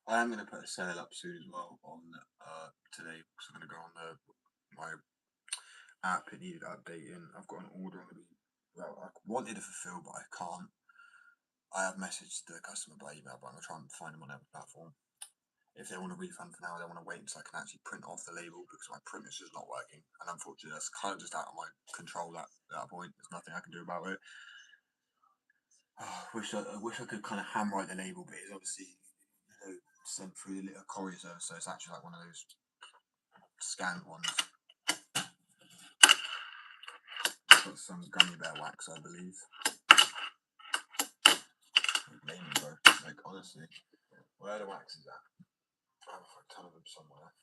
I am going to put a sale up soon as well on today, because I'm going to go on my app. It needed updating. I've got an order on the well, I wanted to fulfill, but I can't. I have messaged the customer by email, but I'm going to try and find them on every platform. If they want a refund for now, they want to wait until I can actually print off the label, because my printer's just not working, and unfortunately that's kind of just out of my control at that point. There's nothing I can do about it. I wish I could kind of handwrite the label, but it's obviously, you know, sent through the little courier service, so it's actually like one of those scanned ones. Got some gummy bear wax, I believe. Don't blame me, bro. Like, honestly, where the wax is at? I have a ton of them somewhere.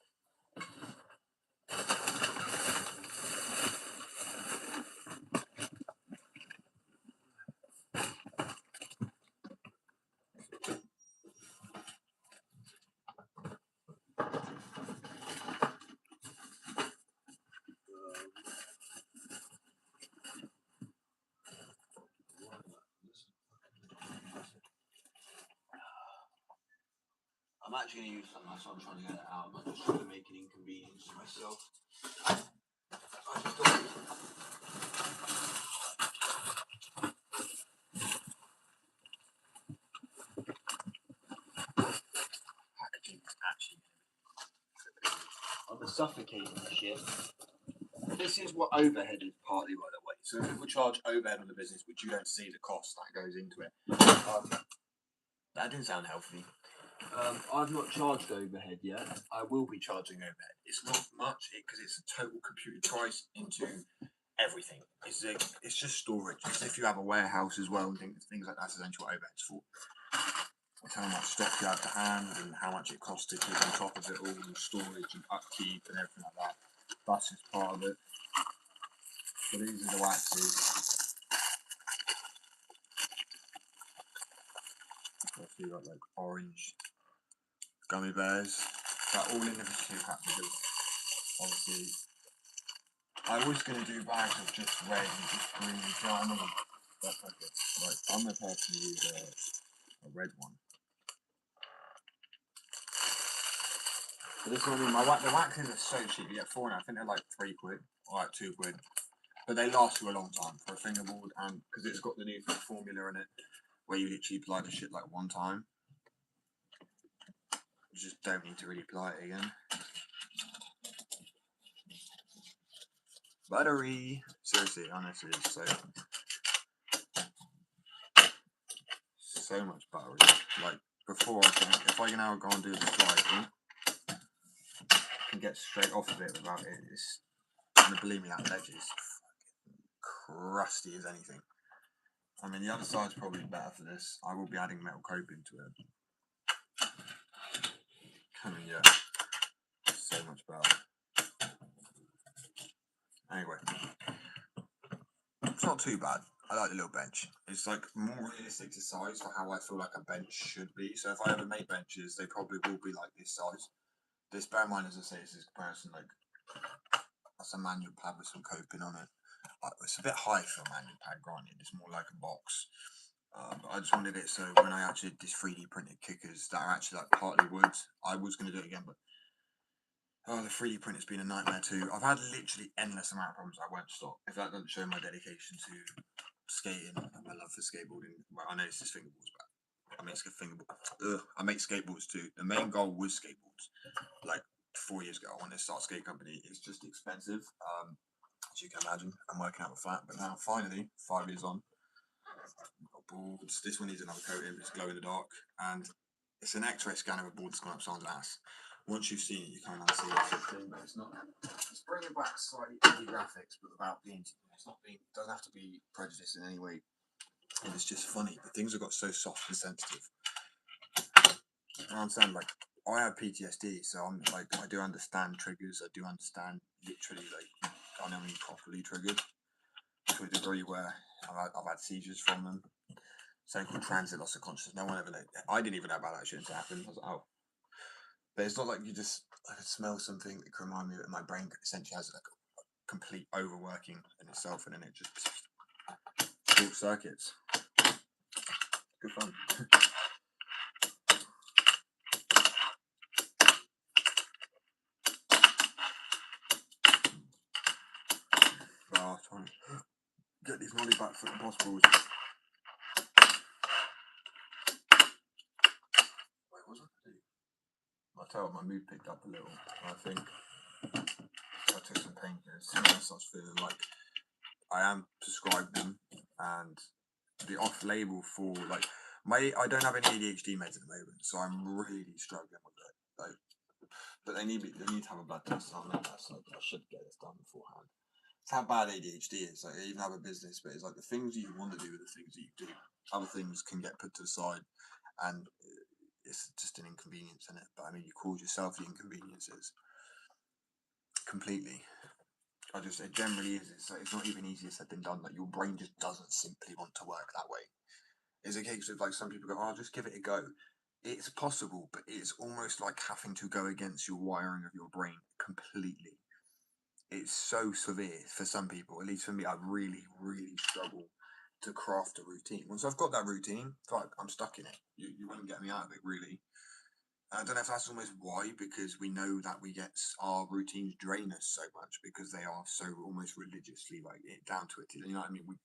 I'm actually going to use some, that's why I'm trying to get it out. I'm not just trying to make an inconvenience to myself. I just don't... Packaging is actually... I'm suffocating the shit. This is what overhead is partly, by the way. So if people charge overhead on the business, which you don't see the cost that goes into it, that didn't sound healthy. I've not charged overhead yet. I will be charging overhead. It's not much because it's a total computer price into everything. It's just storage. It's if you have a warehouse as well and things like that, essential overheads for. It's how much stock you have to hand and how much it costs to keep on top of it all, and storage and upkeep and everything like that. That's just part of it. So these are the waxes. You got like orange gummy bears. They're all in the tissue pack because obviously I was going to do bags of just red and just green. Do you know what I mean? That's like it. Right, I'm going to personally use a red one. But this one, the waxes are so cheap. You get 4 now. I think they're like £3 or like £2. But they last you a long time for a fingerboard, and because it's got the new formula in it, where you literally apply the shit like one time. You just don't need to really apply it again. Buttery. Seriously, honestly, it's so much buttery. Like before, I think if I can now go and do the sliding, I can get straight off of it without it. It's gonna believe me, that ledge is crusty as anything. I mean, the other side's probably better for this. I will be adding metal coping to it. I mean, yeah, so much better. Anyway, it's not too bad. I like the little bench. It's like more realistic to size for how I feel like a bench should be. So if I ever make benches, they probably will be like this size. This, bear in mind, as I say, this is comparison, like that's a manual pad with some coping on it. It's a bit high for a manual pad, granted. It's more like a box. But I just wanted it so when I actually did this 3D printed kickers that are actually like partly wood, I was going to do it again, but the 3D print has been a nightmare too. I've had literally endless amount of problems. I won't stop. If that doesn't show my dedication to skating and my love for skateboarding, well, I know it's just fingerboards, but I make skateboards too. The main goal was skateboards. Like 4 years ago, I wanted to start a skate company. It's just expensive, as you can imagine. I'm working out with that, but now finally, 5 years on, I've got boards. This one needs another coating. It's glow in the dark, and it's an X-ray scan of a board that's gone up someone's ass. Once you've seen it, you kind of see what's it, but it's not. It's bringing back slightly indie graphics, but without being. It's not being. Doesn't have to be prejudiced in any way. And it's just funny. But things have got so soft and sensitive. I understand, like, I have PTSD, so I'm like, I do understand triggers. I do understand literally, like, I know me properly triggered to a degree where I've had seizures from them. Something called transit loss of consciousness. No one ever. I didn't even know about that shit until it happened. I was like, oh. But it's not like you just. I could smell something that can remind me that my brain essentially has like a complete overworking in itself, and then it just short circuits. Good fun. Trying to get these molly back foot impossibles. Wait, what was I doing? I tell you, my mood picked up a little. I think I took some painkillers. I started feeling like I am prescribed them, and the off-label for like I don't have any ADHD meds at the moment, so I'm really struggling with it. Like, but they need to have a blood test on that. So I should get this done beforehand. It's how bad ADHD is. Like, I even have a business, but it's like the things you want to do are the things that you do. Other things can get put to the side, and it's just an inconvenience in it. But I mean, you cause yourself the inconveniences completely. It generally is. It's not even easier said than done. Like, your brain just doesn't simply want to work that way. It's a case of like some people go, "Oh, just give it a go." It's possible, but it's almost like having to go against your wiring of your brain completely. It's so severe for some people. At least for me, I really, really struggle to craft a routine. Once I've got that routine, I'm stuck in it. You wouldn't get me out of it, really. And I don't know if that's almost why, because we know that our routines drain us so much because they are so almost religiously like it down to it. You know what I mean?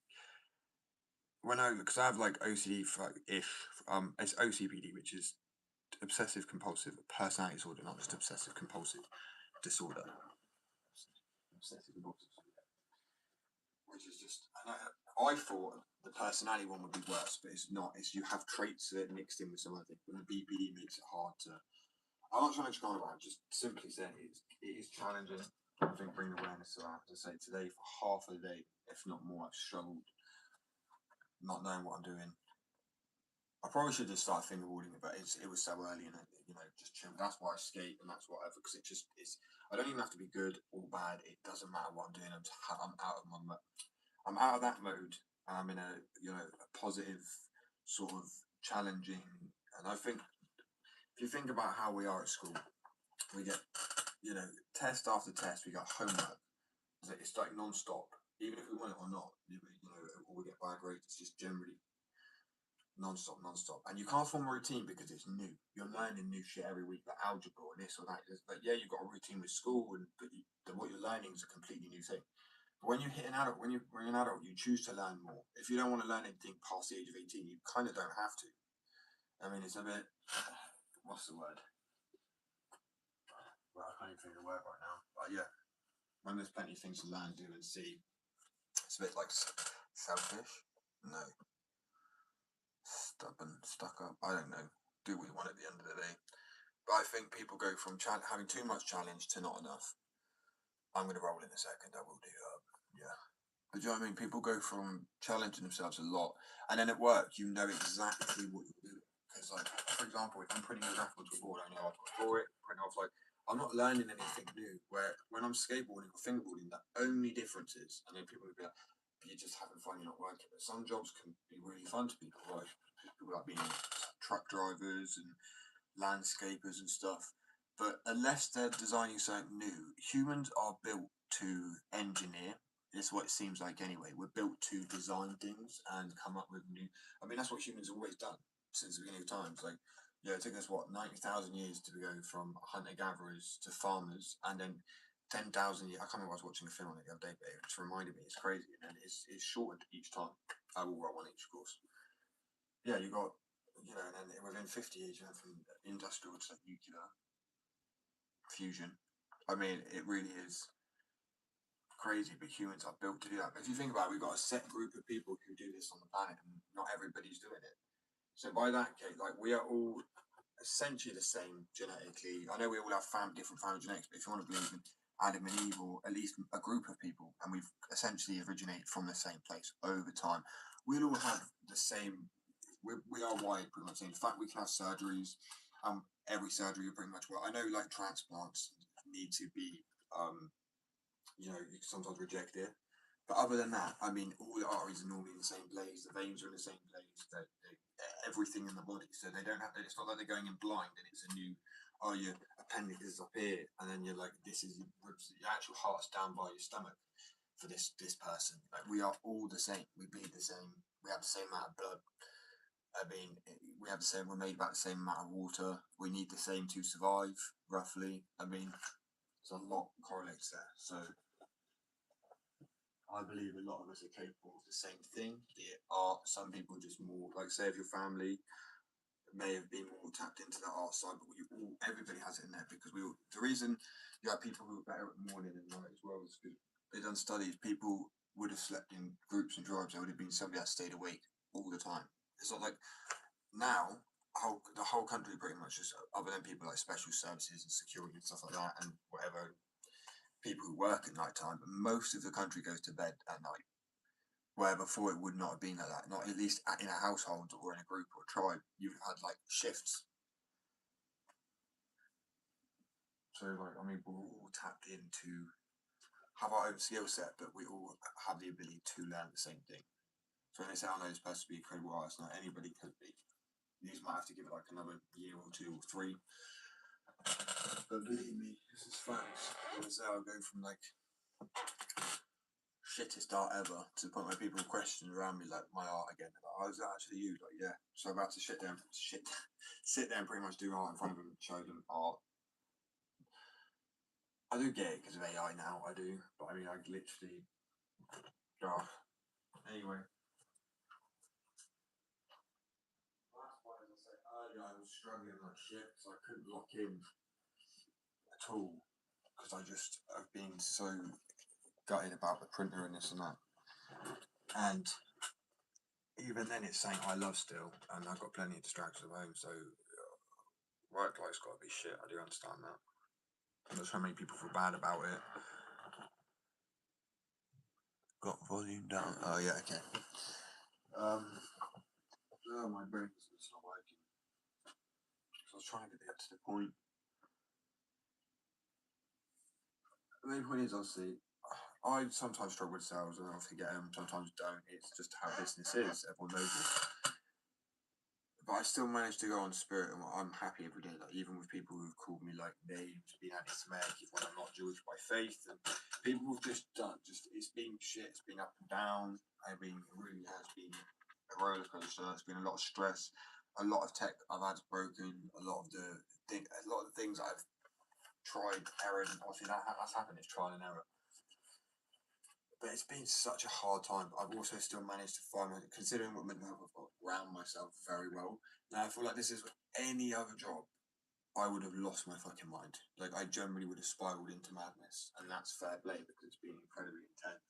Because I have like OCD for it's OCPD, which is obsessive compulsive personality disorder, not just obsessive compulsive disorder. Obsessive compulsive. which is just, I thought the personality one would be worse, but it's not. It's you have traits that mixed in with some other things, but the BPD makes it hard to. I'm not trying to go on about it, just simply saying it is challenging. I think bringing awareness to that. To say today for half of the day, if not more, I've struggled not knowing what I'm doing. I probably should just start fingerboarding it, but it was so early and just chill. That's why I skate and that's whatever, because it just is. I don't even have to be good or bad. It doesn't matter what I'm doing. I'm out of my I'm out of that mode. I'm in a a positive sort of challenging. And I think if you think about how we are at school, we get test after test. We got homework. It's like non-stop, even if we want it or not. Or we get bad grades. It's just generally non-stop, and you can't form a routine because it's new. You're learning new shit every week, like algebra or this or that. It's like, yeah, you've got a routine with school, but what you're learning is a completely new thing. But when you hit an adult, when you're an adult, you choose to learn more. If you don't want to learn anything past the age of 18, you kind of don't have to. I mean, it's a bit. What's the word? Well, I can't even think of the word right now. But yeah, when there's plenty of things to learn, do, and see, it's a bit like selfish. No. Stubborn, stuck up. I don't know. Do what you want at the end of the day. But I think people go from having too much challenge to not enough. I'm going to roll in a second. I will do. Yeah. But do you know what I mean? People go from challenging themselves a lot, and then at work, you know exactly what you're doing. Because, like, for example, if I'm printing a graph onto a board, I know I've got to draw it, print off. Like, I'm not learning anything new. Where when I'm skateboarding or fingerboarding, the only difference is, and then people will be like, you're just having fun, you're not working. But some jobs can be really fun to people, like people like being truck drivers and landscapers and stuff. But unless they're designing something new, humans are built to engineer. It's what it seems like anyway. We're built to design things and come up with new. I mean, that's what humans have always done since the beginning of times. Like, it took us 90,000 years to go from hunter gatherers to farmers, and then 10,000 years. I can't remember. I was watching a film on it the other day, but it just reminded me. It's crazy, and it's shortened each time. I will roll on each course. Yeah, you got and then within 50 years, you went from industrial to nuclear fusion. I mean, it really is crazy, but humans are built to do that. But if you think about it, we've got a set group of people who do this on the planet, and not everybody's doing it. So by that case, like, we are all essentially the same genetically. I know we all have different family genetics, but if you want to believe in Adam and Eve, or at least a group of people, and we've essentially originated from the same place over time, we'll all have the same. We are wired pretty much. In fact, we can have surgeries. Every surgery will pretty much work. I know, like, transplants need to be, you can sometimes reject it. But other than that, I mean, all the arteries are normally in the same place. The veins are in the same place. Everything in the body, so they don't have. It's not like they're going in blind and it's a new. Oh, your appendix is up here, and then you're like, this is your actual heart's down by your stomach for this person. Like, we are all the same. We bleed the same. We have the same amount of blood. I mean, we have the same. We're made about the same amount of water. We need the same to survive, roughly. I mean, there's a lot correlates there. So I believe a lot of us are capable of the same thing. Be it art. Some people just more, like, say, if your family may have been more tapped into the art side, but everybody has it in there, because the reason you have people who are better at the morning and night as well is because they've done studies. People would have slept in groups and tribes. There would have been somebody that stayed awake all the time. It's not like now the whole country pretty much is, other than people like special services and security and stuff like that, and whatever, people who work at night time, but most of the country goes to bed at night. Where before it would not have been like that. Not at least in a household or in a group or a tribe. You've had, like, shifts. So, like, I mean, we're all tapped into have our own skill set, but we all have the ability to learn the same thing. So when they say, I know this person to be a incredible artist, not anybody could be. You just might have to give it like another year or 2 or 3. But believe me, this is facts. I'll go from, like, shittest art ever to the point where people question around me, like, my art again. Like, oh, is that actually you? Like, yeah. So I'm about to sit there and pretty much do art in front of them, show them art. I do get it because of AI now, I do. But I mean, I literally. Oh. Anyway. That's why, as I said earlier, I was struggling like shit because I couldn't lock in at all. Because I've been so gutted about the printer and this and that. And even then, it's something I love still, and I've got plenty of distractions at home. So work life's got to be shit. I do understand that. And there's so many people feel bad about it. Got volume down. Oh yeah, okay. Oh, my brain doesn't stop working. So I was trying to get to the point. The main point is, obviously, I sometimes struggle with sales and I forget them, sometimes don't. It's just how business is. Everyone knows it. But I still manage to go on spirit, and I'm happy every day. Like, even with people who've called me like names, being anti-Semitic, when I'm not Jewish by faith, and people have just done. It's been shit. It's been up and down. It really has been a roller coaster. It's been a lot of stress. A lot of tech I've had broken. A lot of the things I've tried, error, and obviously that's happened. It's trial and error. But it's been such a hard time. I've also still managed to find, considering what mental health I've got around myself very well. Now I feel like this is any other job, I would have lost my fucking mind. Like, I generally would have spiraled into madness, and that's fair play because it's been incredibly intense.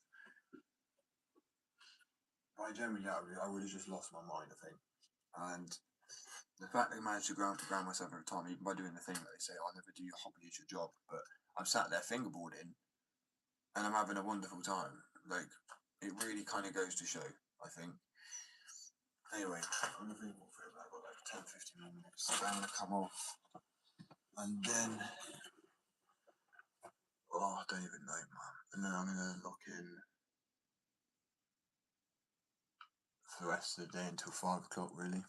But I would have just lost my mind, I think. And the fact that I managed to ground myself every time, even by doing the thing that they say, I'll never do your hobby as your job, but I'm sat there fingerboarding, and I'm having a wonderful time. Like, it really kind of goes to show, I think. Anyway, I'm gonna think for it. I've got like 10, 15 more minutes. So I'm gonna come off, and then I don't even know, man. And then I'm gonna lock in for the rest of the day until 5 o'clock, really.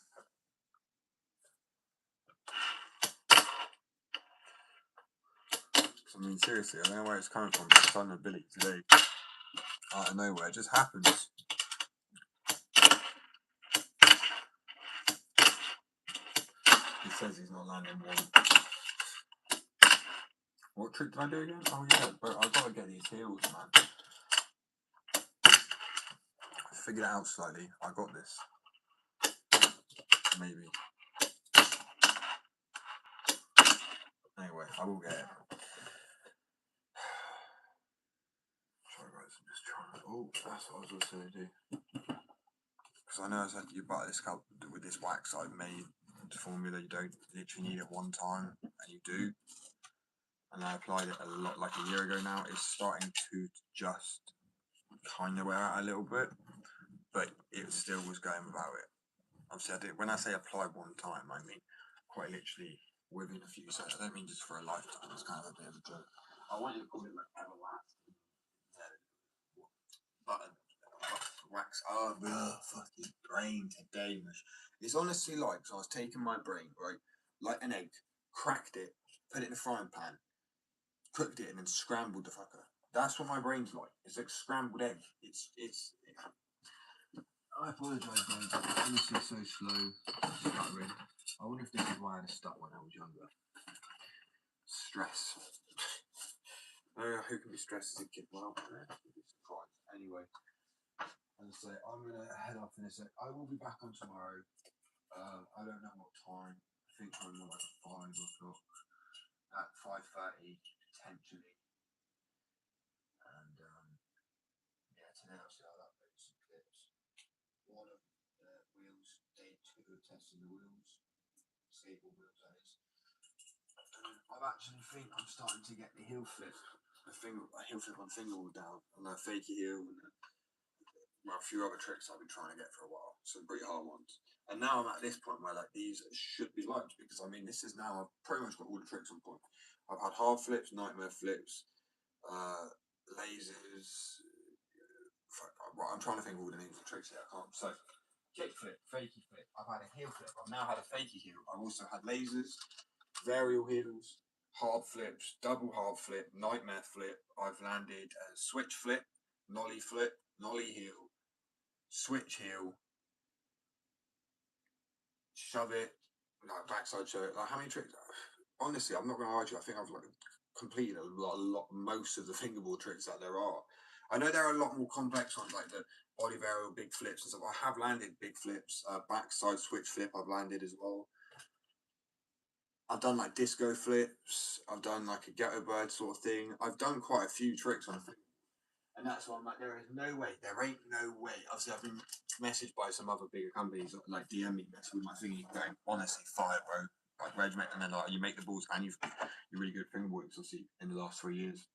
I mean, seriously, I don't know where it's coming from. But sudden ability today, out of nowhere, it just happens. He says he's not landing one. What trick did I do again? Oh yeah, but I've got to get these heels, man. I figured it out slightly. I got this. Maybe. Anyway, I will get it. Sorry guys, I'm just trying. Oh, that's what I was also going to do. Because I know I said you buy this scalp with this wax I've made formula. You don't literally need it one time, and you do. And I applied it a lot, like a year ago now. It's starting to just kind of wear out a little bit, but it still was going without it. Obviously, when I say apply one time, I mean quite literally within a few seconds. I don't mean just for a lifetime. It's kind of a bit of a joke. I want you to call it like everlasting. Button. Wax. Oh, fucking brain today, mush. It's honestly like, so I was taking my brain, right, like an egg, cracked it, put it in a frying pan, cooked it, and then scrambled the fucker. That's what my brain's like. It's like scrambled egg. I apologise, guys. It's honestly so slow. Stuttering. I wonder if this is why I had a stutter when I was younger. Stress. Who can be stressed as a kid? Well, you'd be surprised. Anyway, as I say, I'm gonna head off in a sec. I will be back on tomorrow. I don't know what time. I think probably like 5 o'clock. At 5:30 potentially. And yeah, today I'll see how that goes. Some clips. One of the wheels, day 2 of testing the wheels, skateboard wheels that is. I actually think I'm starting to get the heel flip, a heel flip on fingerboard down, and a fakey heel, and a few other tricks I've been trying to get for a while. Some pretty hard ones. And now I'm at this point where like these should be liked, because I mean this is now I've pretty much got all the tricks on point. I've had hard flips, nightmare flips, lasers. I'm trying to think of all the names of the tricks here. I can't. So kick flip, fakie flip. I've had a heel flip. I've now had a fakie heel. I've also had lasers, varial heels, hard flips, double hard flip, nightmare flip. I've landed a switch flip, nollie flip, nollie heel, switch heel, shove it, like backside shove it. Like, how many tricks? Honestly, I'm not going to argue. I think I've like completed most of the fingerboard tricks that there are. I know there are a lot more complex ones, like the body varial, big flips and stuff. I have landed big flips, backside switch flip. I've landed as well. I've done like disco flips. I've done like a ghetto bird sort of thing. I've done quite a few tricks on a thing. And that's why I'm like, there ain't no way. Obviously, I've been messaged by some other bigger companies, like DM me message with my thingy going, honestly, fire, bro. Like regiment, and then like you make the balls, and you're really good at fingerboarding. Obviously, in the last 3 years,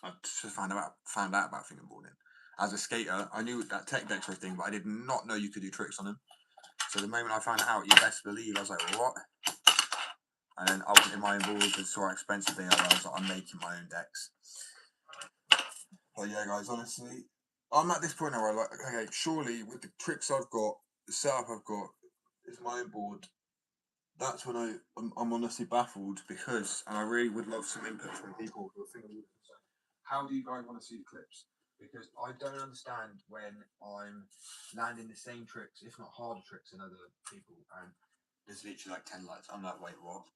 I just found out about fingerboarding. As a skater, I knew that tech dextro thing, but I did not know you could do tricks on them. So the moment I found out, you best believe, I was like, what? And then I went in my own balls and saw how expensive they are. I was like, I'm making my own decks. But yeah, guys, honestly, I'm at this point now where I'm like, okay, surely with the tricks I've got, the setup I've got, it's my own board. That's when I'm honestly baffled because, and I really would love some input from people who are thinking, how do you guys want to see the clips? Because I don't understand when I'm landing the same tricks, if not harder tricks than other people, and there's literally like 10 likes. I'm like, wait, what?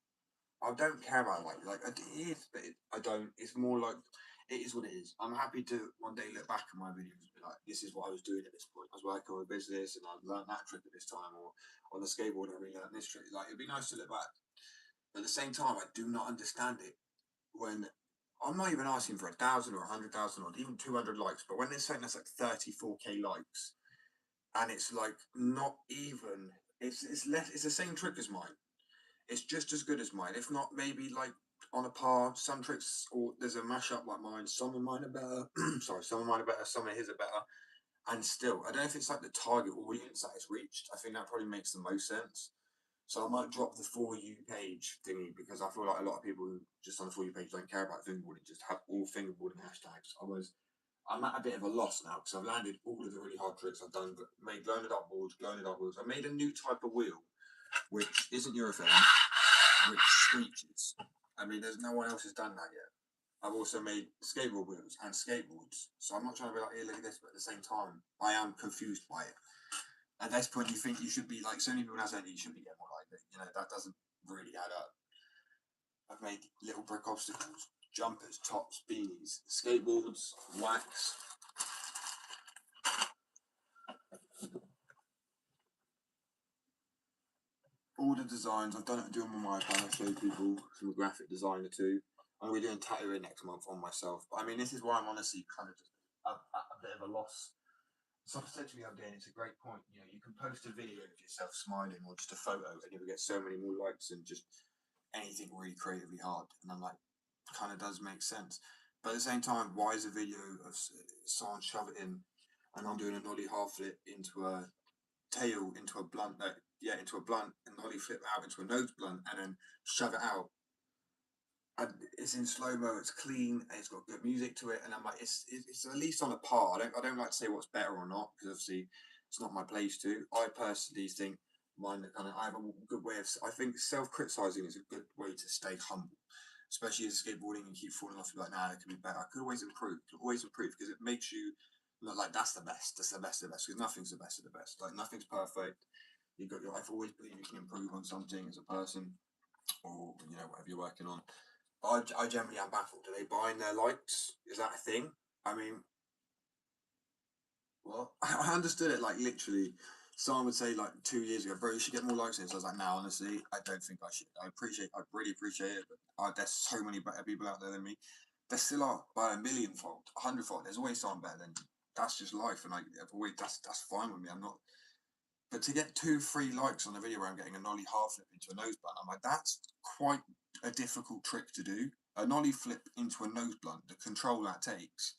I don't care about like it is, but I don't. It's more like it is what it is. I'm happy to one day look back at my videos and be like, this is what I was doing at this point. I was working on a business and I learned that trick at this time, or on the skateboard I really learned this trick. Like it'd be nice to look back. But at the same time, I do not understand it when I'm not even asking for 1,000 or 100,000 or even 200 likes. But when there's something that's like 34k likes, and it's like not even, it's less. It's the same trick as mine. It's just as good as mine, if not maybe like on a par. Some tricks, or there's a mashup like mine. Some of mine are better. Sorry, some of mine are better. Some of his are better. And still, I don't know if it's like the target audience that it's reached. I think that probably makes the most sense. So I might drop the For You page thingy because I feel like a lot of people who just on the For You page don't care about fingerboarding, just have all fingerboarding hashtags. I'm at a bit of a loss now because I've landed all of the really hard tricks I've done, made glow in the dark boards, glow in the dark wheels. I made a new type of wheel, which isn't urethane, which screeches. I mean, there's no one else has done that yet. I've also made skateboard wheels and skateboards. So I'm not trying to be like, here, look at this, but at the same time, I am confused by it. At this point, you think you should be like, so many people now saying you should be getting more like it. You know, that doesn't really add up. I've made little brick obstacles, jumpers, tops, beanies, skateboards, wax. All the designs, I've done it, doing them on my iPad. I'll show people, I'm a graphic designer too. I'm going to be doing tattooing next month on myself. But I mean, this is why I'm honestly kind of just at a bit of a loss. Someone said to me the other day, and it's a great point, you know, you can post a video of yourself smiling or just a photo and you'll get so many more likes than just anything really creatively hard. And I'm like, kind of does make sense. But at the same time, why is a video of someone shove it in and I'm doing a nollie half flip into a tail, into a blunt, into a blunt, and nollie flip out into a nose blunt and then shove it out? And it's in slow mo, it's clean, and it's got good music to it, and I'm like, it's at least on a par. I don't like to say what's better or not because obviously it's not my place to. I personally think mine kind of, I have a good way of. I think self-criticizing is a good way to stay humble, especially as skateboarding and keep falling off. You're like, nah, it could be better. I could always improve. Because it makes you look like that's the best. That's the best of the best because nothing's the best of the best. Like nothing's perfect. I've always believed you can improve on something as a person, or you know whatever you're working on. I generally am baffled. Are they buying their likes? Is that a thing? I mean, what? I understood it like literally. Someone would say like 2 years ago, bro, you should get more likes. And so I was like, now, honestly, I don't think I should. I really appreciate it, but there's so many better people out there than me. There still are by a millionfold, 100-fold. There's always someone better than you. That's just life, and that's fine with me. I'm not. But to get 2-3 likes on a video where I'm getting a nollie half flip into a nose blunt, I'm like, that's quite a difficult trick to do. A nollie flip into a nose blunt, the control that takes,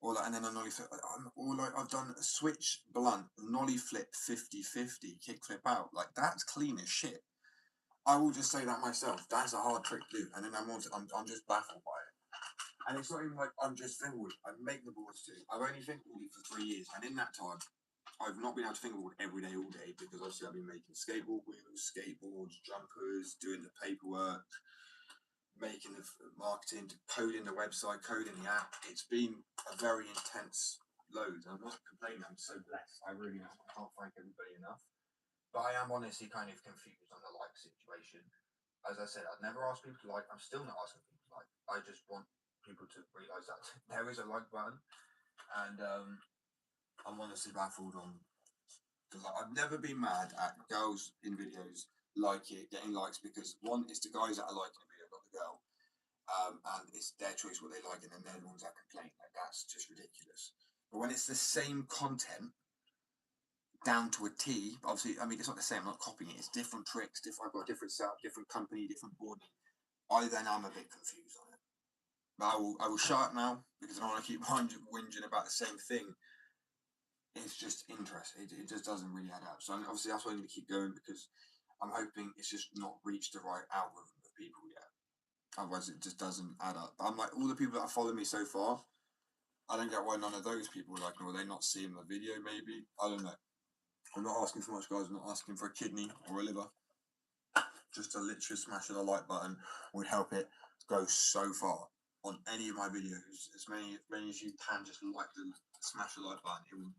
and then a nollie flip. I've done a switch blunt, nollie flip 50-50, kick flip out. Like that's clean as shit. I will just say that myself. That's a hard trick to do, and then I'm just baffled by it. And it's not even like I'm just fingerboard. I make the boards too. I've only fingerboarded for 3 years, and in that time, I've not been able to fingerboard every day, all day, because obviously I've been making skateboard wheels, skateboards, jumpers, doing the paperwork, making the marketing, coding the website, coding the app. It's been a very intense load. I'm not complaining. I'm so blessed. I really am. I can't thank everybody enough. But I am honestly kind of confused on the like situation. As I said, I'd never ask people to like. I'm still not asking people to like. I just want people to realise that there is a like button, and I'm honestly baffled on. I've never been mad at girls in videos getting likes, because one, it's the guys that are liking the video, not the girl, and it's their choice what they like, and then they're the ones that complain. Like that's just ridiculous. But when it's the same content down to a T, obviously, I mean, it's not the same. I'm not copying it. It's different tricks. I've got a different setup, different company, different board. I then am a bit confused on it. But I will shut up now because I don't want to keep whinging about the same thing. It's just interesting. It just doesn't really add up. So obviously that's why I need to keep going, because I'm hoping it's just not reached the right algorithm of people yet. Otherwise it just doesn't add up. But I'm like, all the people that have followed me so far, I don't get why none of those people like me. Or they not seeing the video maybe? I don't know. I'm not asking for much, guys. I'm not asking for a kidney or a liver. Just a literally smash of the like button would help it go so far on any of my videos. As many as you can, just smash the like button.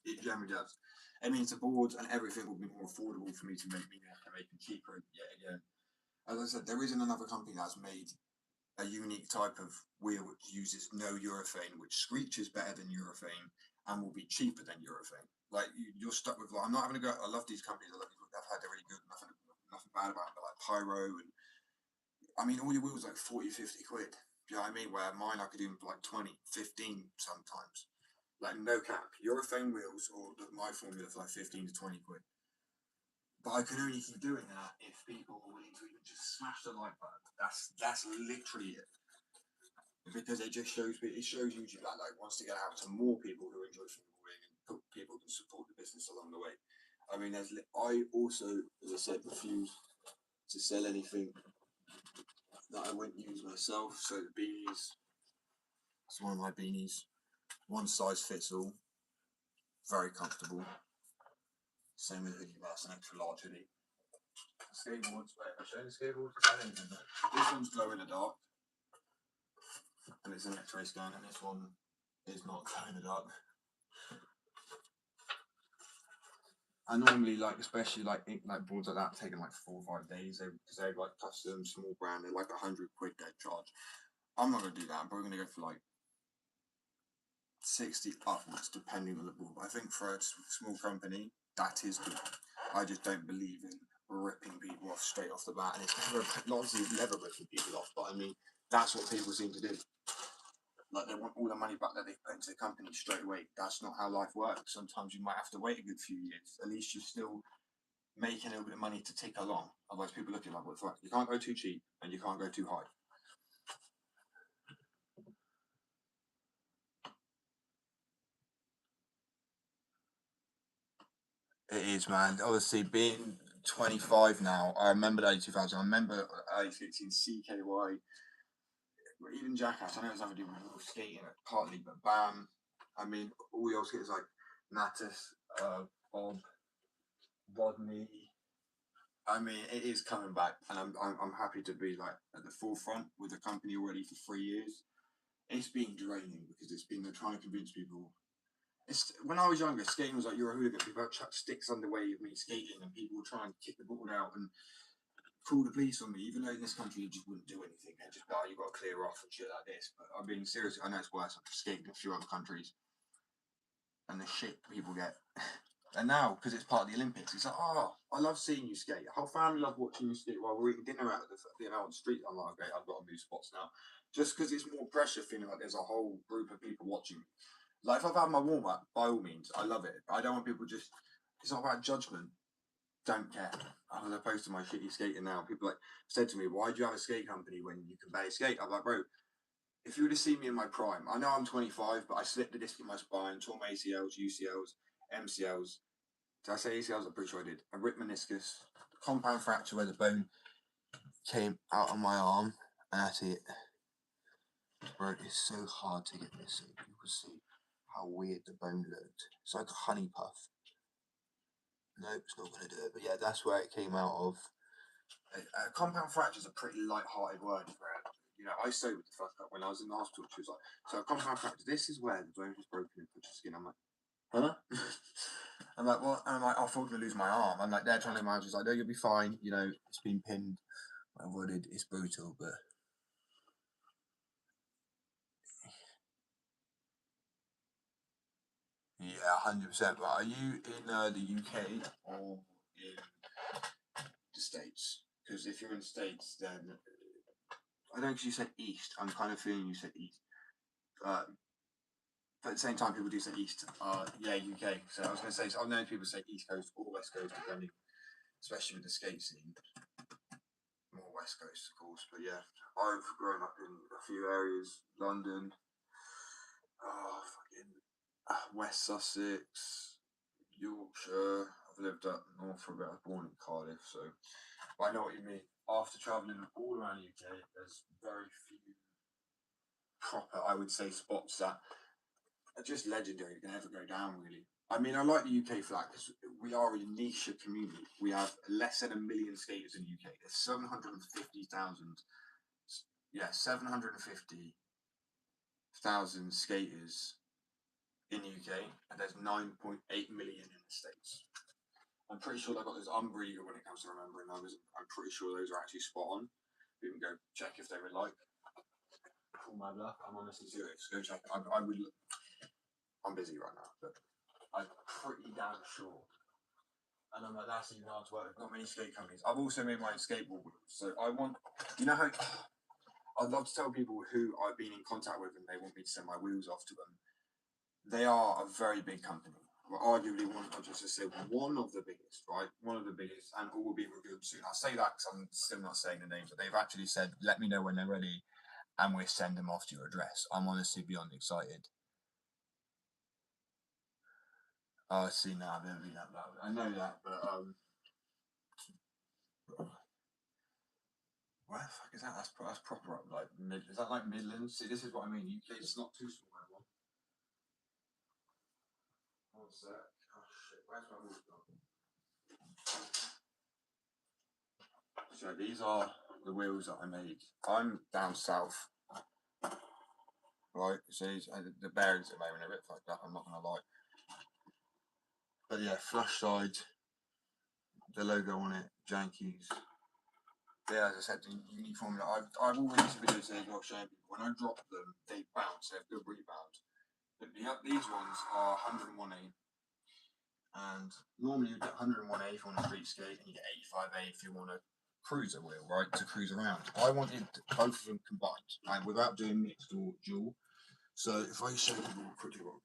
It generally does. It means the boards and everything will be more affordable for me to make them cheaper yet again. As I said, there isn't another company that's made a unique type of wheel which uses no urethane, which screeches better than urethane and will be cheaper than urethane. Like you're stuck with, like, I'm not having a go. I love these companies. I've had they're really good. Nothing bad about them. But like Pyro, and I mean, all your wheels like 40, 50 quid. Do you know what I mean? Where mine I could do like 20, 15 sometimes. Like no cap, urethane wheels or my formula for like 15 to 20 quid. But I can only keep doing that if people are willing to even just smash the like button. That's literally it. Because it just shows YouTube that like wants to get out to more people who enjoy footballing and people who can support the business along the way. I mean, I also, as I said, refuse to sell anything that I wouldn't use myself. So the beanies, it's one of my beanies. One size fits all. Very comfortable. Same with hoodie, that's an extra large hoodie. Skateboards, wait, I'll show you the skateboards. This one's glow in the dark. And it's an X-ray scan, and this one is not glow in the dark. I normally especially boards like that, taking like 4 or 5 days, because they're like custom, small brand, they're like 100 quid dead charge. I'm not gonna do that. I'm probably gonna go for like 60 upwards, depending on the board. But I think for a small company, that is good. I just don't believe in ripping people off straight off the bat, and it's never ripping people off. But I mean, that's what people seem to do. Like they want all the money back that they put into the company straight away. That's not how life works. Sometimes you might have to wait a good few years. At least you're still making a little bit of money to tick along. Otherwise, people look at it like, what the fuck? You can't go too cheap and you can't go too high. It is, man. Obviously, being 25 now, I remember the early 2000s. I remember I used to see CKY, even Jackass. I know it's nothing to do with skating partly, but BAM. I mean, all the old skaters like Natus, Bob, Rodney. I mean, it is coming back, and I'm happy to be like at the forefront with the company already for 3 years. It's been draining because it's been trying to convince people. When I was younger, skating was like you're a hooligan. People would chuck sticks underway of me skating, and people would try and kick the ball out and call the police on me. Even though in this country you just wouldn't do anything, they'd just go, "Oh, you got to clear off" and shit like this. But I'm being serious. I know it's worse. I've skated in a few other countries, and the shit people get. And now, because it's part of the Olympics, it's like, oh, I love seeing you skate. The whole family love watching you skate while we're eating dinner out on the street. I'm like, okay, I've got to move spots now. Just because it's more pressure, feeling like there's a whole group of people watching me. Like, if I've had my warm up, by all means, I love it. I don't want people just, it's not about judgment. Don't care. As opposed to my shitty skating now. People said to me, why do you have a skate company when you can barely skate? I'm like, bro, if you would have seen me in my prime, I know I'm 25, but I slipped a disc in my spine, tore my ACLs, UCLs, MCLs. Did I say ACLs? I'm pretty sure I did. A ripped meniscus, compound fracture where the bone came out on my arm, and that's it. Bro, it's so hard to get this so people see how weird the bone looked. It's like a honey puff. Nope, it's not going to do it. But yeah, that's where it came out of. Compound fracture is a pretty light-hearted word for it. You know, I sobered the fuck up when I was in the hospital. She was like, so compound fracture, this is where the bone was broken and put your skin. I'm like, huh? I'm like, what? And I'm like, I thought I was going to lose my arm. I'm like, they're trying to manage. She's like, no, you'll be fine. You know, it's been pinned. Whatever it is, it's brutal, but. Yeah, 100%. But are you in the UK or in the States? Because if you're in the States, then I don't know, because you said East. I'm kind of feeling you said East. at the same time, people do say East. Yeah, UK. So I was going to say, so I've known people say East Coast or West Coast, depending, especially with the skate scene. More West Coast, of course. But yeah, I've grown up in a few areas: London, West Sussex, Yorkshire. I've lived up north for a bit. I was born in Cardiff, so but I know what you mean. After travelling all around the UK, there's very few proper, I would say, spots that are just legendary. Can ever go down, really. I mean, I like the UK flag because we are a niche community. We have less than 1 million skaters in the UK. There's 750,000. Yeah, 750,000 skaters in the UK, and there's 9.8 million in the States. I'm pretty sure I got those. I'm really good when it comes to remembering numbers. I'm pretty sure those are actually spot on. You can go check if they were like. Pull my bluff. I'm honestly serious. Go check. I'm busy right now, but I'm pretty damn sure. And I'm like, that's even hard to work with. Not many skate companies. I've also made my own skateboard wheels. So I want, you know how, I'd love to tell people who I've been in contact with and they want me to send my wheels off to them. They are a very big company. Well, arguably one of the biggest, right? One of the biggest, and all will be revealed soon. I say that because I'm still not saying the names, but they've actually said, let me know when they're ready and we'll send them off to your address. I'm honestly beyond excited. Oh, see, now they'll be that loud. I know that, but where the fuck is that? That's proper up, like is that like Midlands? See, this is what I mean. UK is not too small anymore. One sec. Oh shit, where's my wheels gone? So these are the wheels that I made. I'm down south, right? So the bearings at the moment are a bit fucked up. I'm not gonna lie. But yeah, flush side, the logo on it, Yankees. Yeah, as I said, the unique formula. I've all released videos saying I'll show people. When I drop them, they bounce. They have good rebound. But these ones are 101A, and normally you get 101A if you want a street skate, and you get 85A if you want a cruiser wheel, right, to cruise around. I wanted both of them combined, and without doing mixed or dual. So if I show people quickly what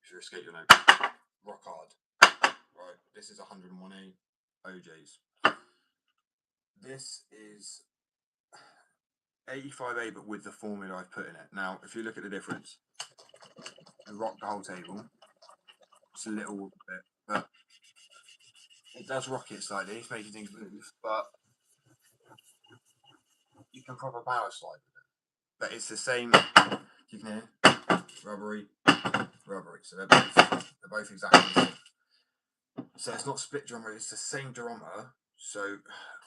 if you're a skater, you know, rock hard, right? This is 101A OJs. This is 85A, but with the formula I've put in it. Now, if you look at the difference, I rock the whole table. It's a little bit, but it does rock it slightly. It's making things move, but you can proper power slide with it. But it's the same. You can hear rubbery. So they're both exactly the same. So it's not split durometer. It's the same durometer. So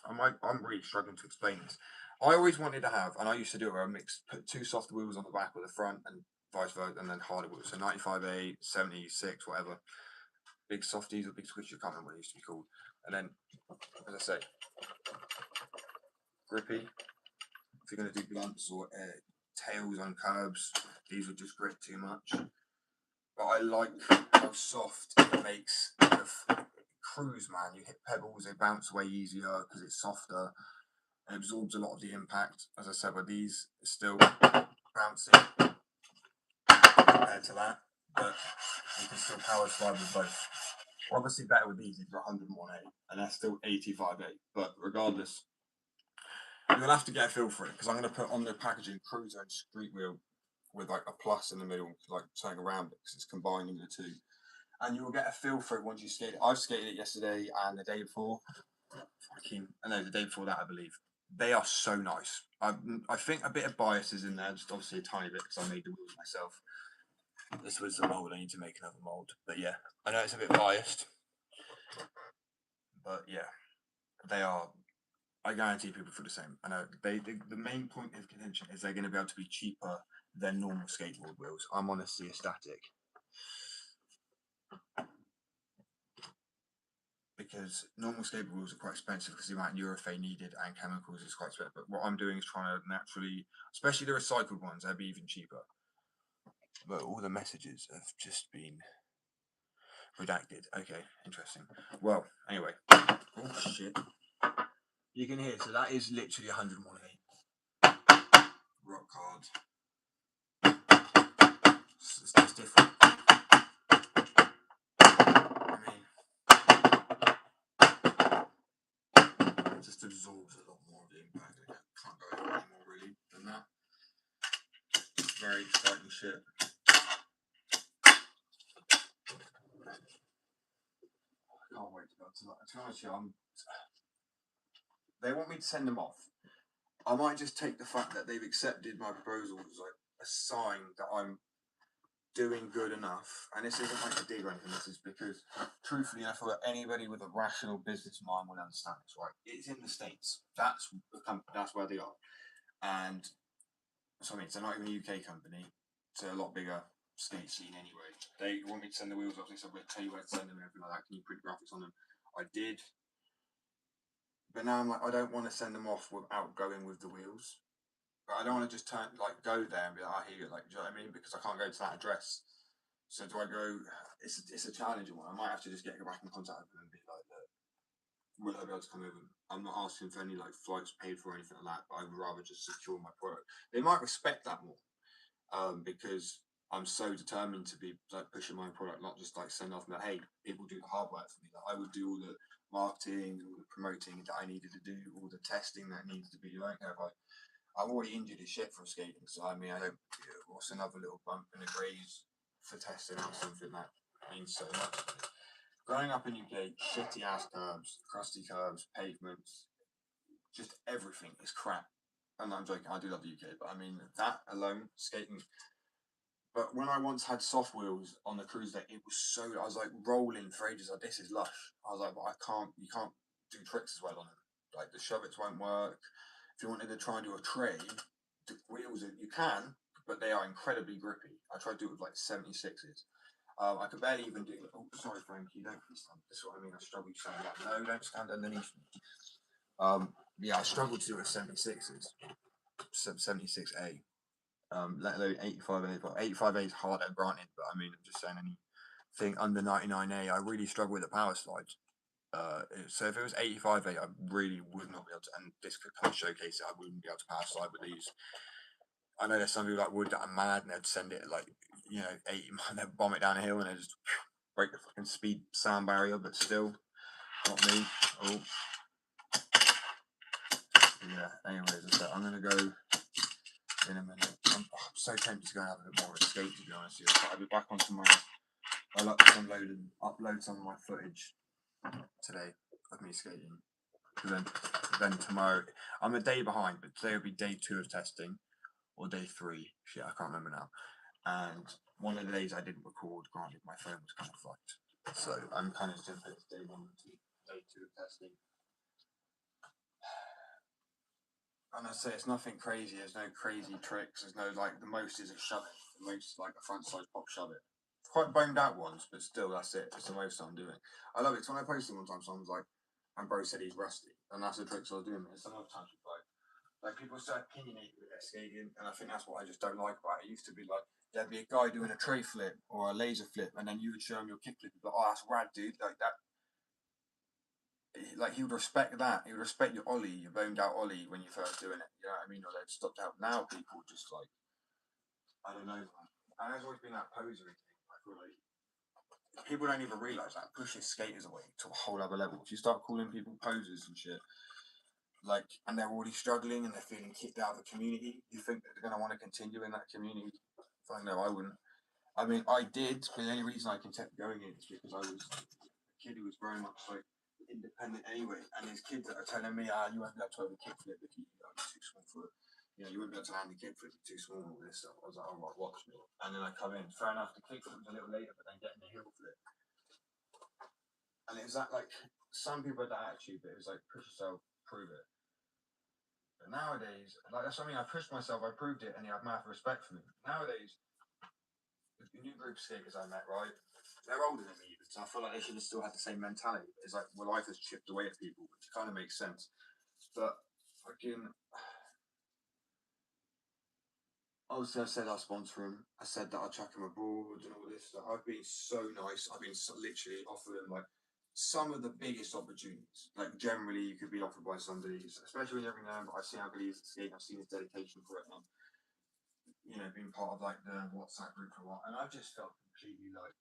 I'm really struggling to explain this. I always wanted to have, and I used to do it where I put two soft wheels on the back or the front and vice versa, and then harder wheels. So 95A, 76, whatever. Big softies or big squishies, I can't remember what it used to be called. And then, as I say, grippy. If you're going to do blunts or tails on curbs, these would just grip too much. But I like how soft it makes the cruise, man. You hit pebbles, they bounce away easier because it's softer. It absorbs a lot of the impact. As I said, with these, it's still bouncing compared to that, but you can still power slide with both. Obviously, better with these if you're 101A, and that's still 85A. But regardless, you're gonna have to get a feel for it because I'm gonna put on the packaging cruiser and street wheel with like a plus in the middle, like something around it because it's combining the two, and you will get a feel for it once you skate it. I've skated it yesterday and the day before. The day before that, I believe. They are so nice. I think a bit of bias is in there, just obviously a tiny bit because I made the wheels myself. This was the mold. I need to make another mold, but yeah, I know it's a bit biased, but yeah, they are. I guarantee people feel the same. I know the main point of contention is they're going to be able to be cheaper than normal skateboard wheels. I'm honestly ecstatic because normal skateboard wheels are quite expensive because the amount of urethane needed and chemicals is quite expensive. But what I'm doing is trying to naturally, especially the recycled ones, they'll be even cheaper. But all the messages have just been redacted. Okay, interesting. Well, anyway. Oh shit. You can hear, so that is literally 101A. Rock hard. It's different. very exciting shit. I can't wait to go to that. To be honest with you, they want me to send them off. I might just take the fact that they've accepted my proposal as like a sign that I'm doing good enough. And this isn't like a dig or anything. This is because, truthfully, I feel that anybody with a rational business mind will understand this. Right? It's in the States. That's the company. That's where they are. And so I mean, they're not even a UK company. It's a lot bigger skate scene anyway. They want me to send the wheels off. They said, we'll tell you where to send them and everything like that. Can you print graphics on them? I did. But now I'm like, I don't want to send them off without going with the wheels. But I don't want to just go there and be like, I hear you, like, do you know what I mean? Because I can't go to that address. So do I go? It's a challenging one. I might have to just get back in contact with them and be like, look, will I be able to come over? I'm not asking for any like flights paid for or anything like that. But I would rather just secure my product. They might respect that more, because I'm so determined to be like pushing my product, not just like send off and like, hey, people do the hard work for me. Like, I would do all the marketing, all the promoting that I needed to do, all the testing that needed to be. I don't care if I'm already injured as shit from skating, so I mean, I don't. What's another little bump in the graze for testing out something that means so much. Growing up in UK, shitty ass curbs, crusty curbs, pavements, just everything is crap. And I'm joking, I do love the UK, but I mean that alone, skating. But when I once had soft wheels on the cruise deck, it was so. I was like rolling for ages. Like, this is lush. I was like, but you can't do tricks as well on them. Like the shove-its won't work. If you wanted to try and do a tray, the wheels you can, but they are incredibly grippy. I tried to do it with like 76s. I could barely even do it. Oh, sorry, Frankie, don't please stand. This is what I mean. I struggle to stand up. No, don't stand underneath me. Yeah, I struggled to do it with 76s, 76A. Let alone 85A. But 85A is harder, granted. But I mean, I'm just saying anything under 99A, I really struggle with the power slides. So if it was 85A, I really would not be able to, and this could kind of showcase it, I wouldn't be able to power slide with these. I know there's some people that would that are mad and they'd send it like, 80, and they'd bomb it down a hill and they'd just break the fucking speed sound barrier, but still, not me. Oh. Yeah, anyways, I'm going to go in a minute. I'm so tempted to go and have a bit more of a skate, to be honest with you. But I'll be back on tomorrow. I'll upload some of my footage today of me skating. Then tomorrow, I'm a day behind, but today will be day 2 of testing, or day 3. Shit, I can't remember now. And one of the days I didn't record, granted my phone was kind of fucked. So I'm kind of jumping to day 1 to day 2 of testing. And I say it's nothing crazy, there's no crazy tricks, there's no like, the most is a shove it, the most like a front side pop shove it. Quite boned out ones, but still that's it, it's the most I'm doing. I love it, so when I posted one time, someone's like, and bro said he's rusty, and that's the tricks I was doing. Some other times people people start opinionating with their skating, and I think that's what I just don't like about it. It used to be like, there'd be a guy doing a tray flip or a laser flip, and then you would show him your kick flip, and be like, oh, that's rad, dude, like that. Like, he would respect that. He would respect your ollie, your boned out ollie when you're first doing it. You know what I mean? Or they'd stopped out. Now people just like, I don't know. And there's always been that posery thing. I feel like people don't even realise that pushes skaters away to a whole other level. If you start calling people posers and shit, like, and they're already struggling and they're feeling kicked out of the community, you think that they're going to want to continue in that community? I know I wouldn't. I mean, I did, but the only reason I kept going in is because I was a kid who was very much like independent anyway, and there's kids that are telling me, you won't be able to have a kickflip if you're too small for it. You won't be able to land a kickflip if you're too small and all this stuff. I was like, oh, right, watch me. And then I come in, fair enough, the kickflip was a little later, but then getting the heel flip. And it was that, like, some people had that attitude, but it was like, push yourself, prove it. But nowadays, like, that's what I mean, I pushed myself, I proved it, and you have massive respect for me. Nowadays, the new group of skaters I met, right, they're older than me, so I feel like they should have still had the same mentality. It's like, well, life has chipped away at people, which kind of makes sense. But fucking, obviously, I said I'll sponsor him. I said that I'll chuck him abroad and all this stuff. I've been so nice. I've been literally offering him like some of the biggest opportunities. Like, generally, you could be offered by somebody, especially when you're every now and then. But I've seen how good he is at skating. I've seen his dedication for it. And being part of like the WhatsApp group for a while, and I've just felt completely like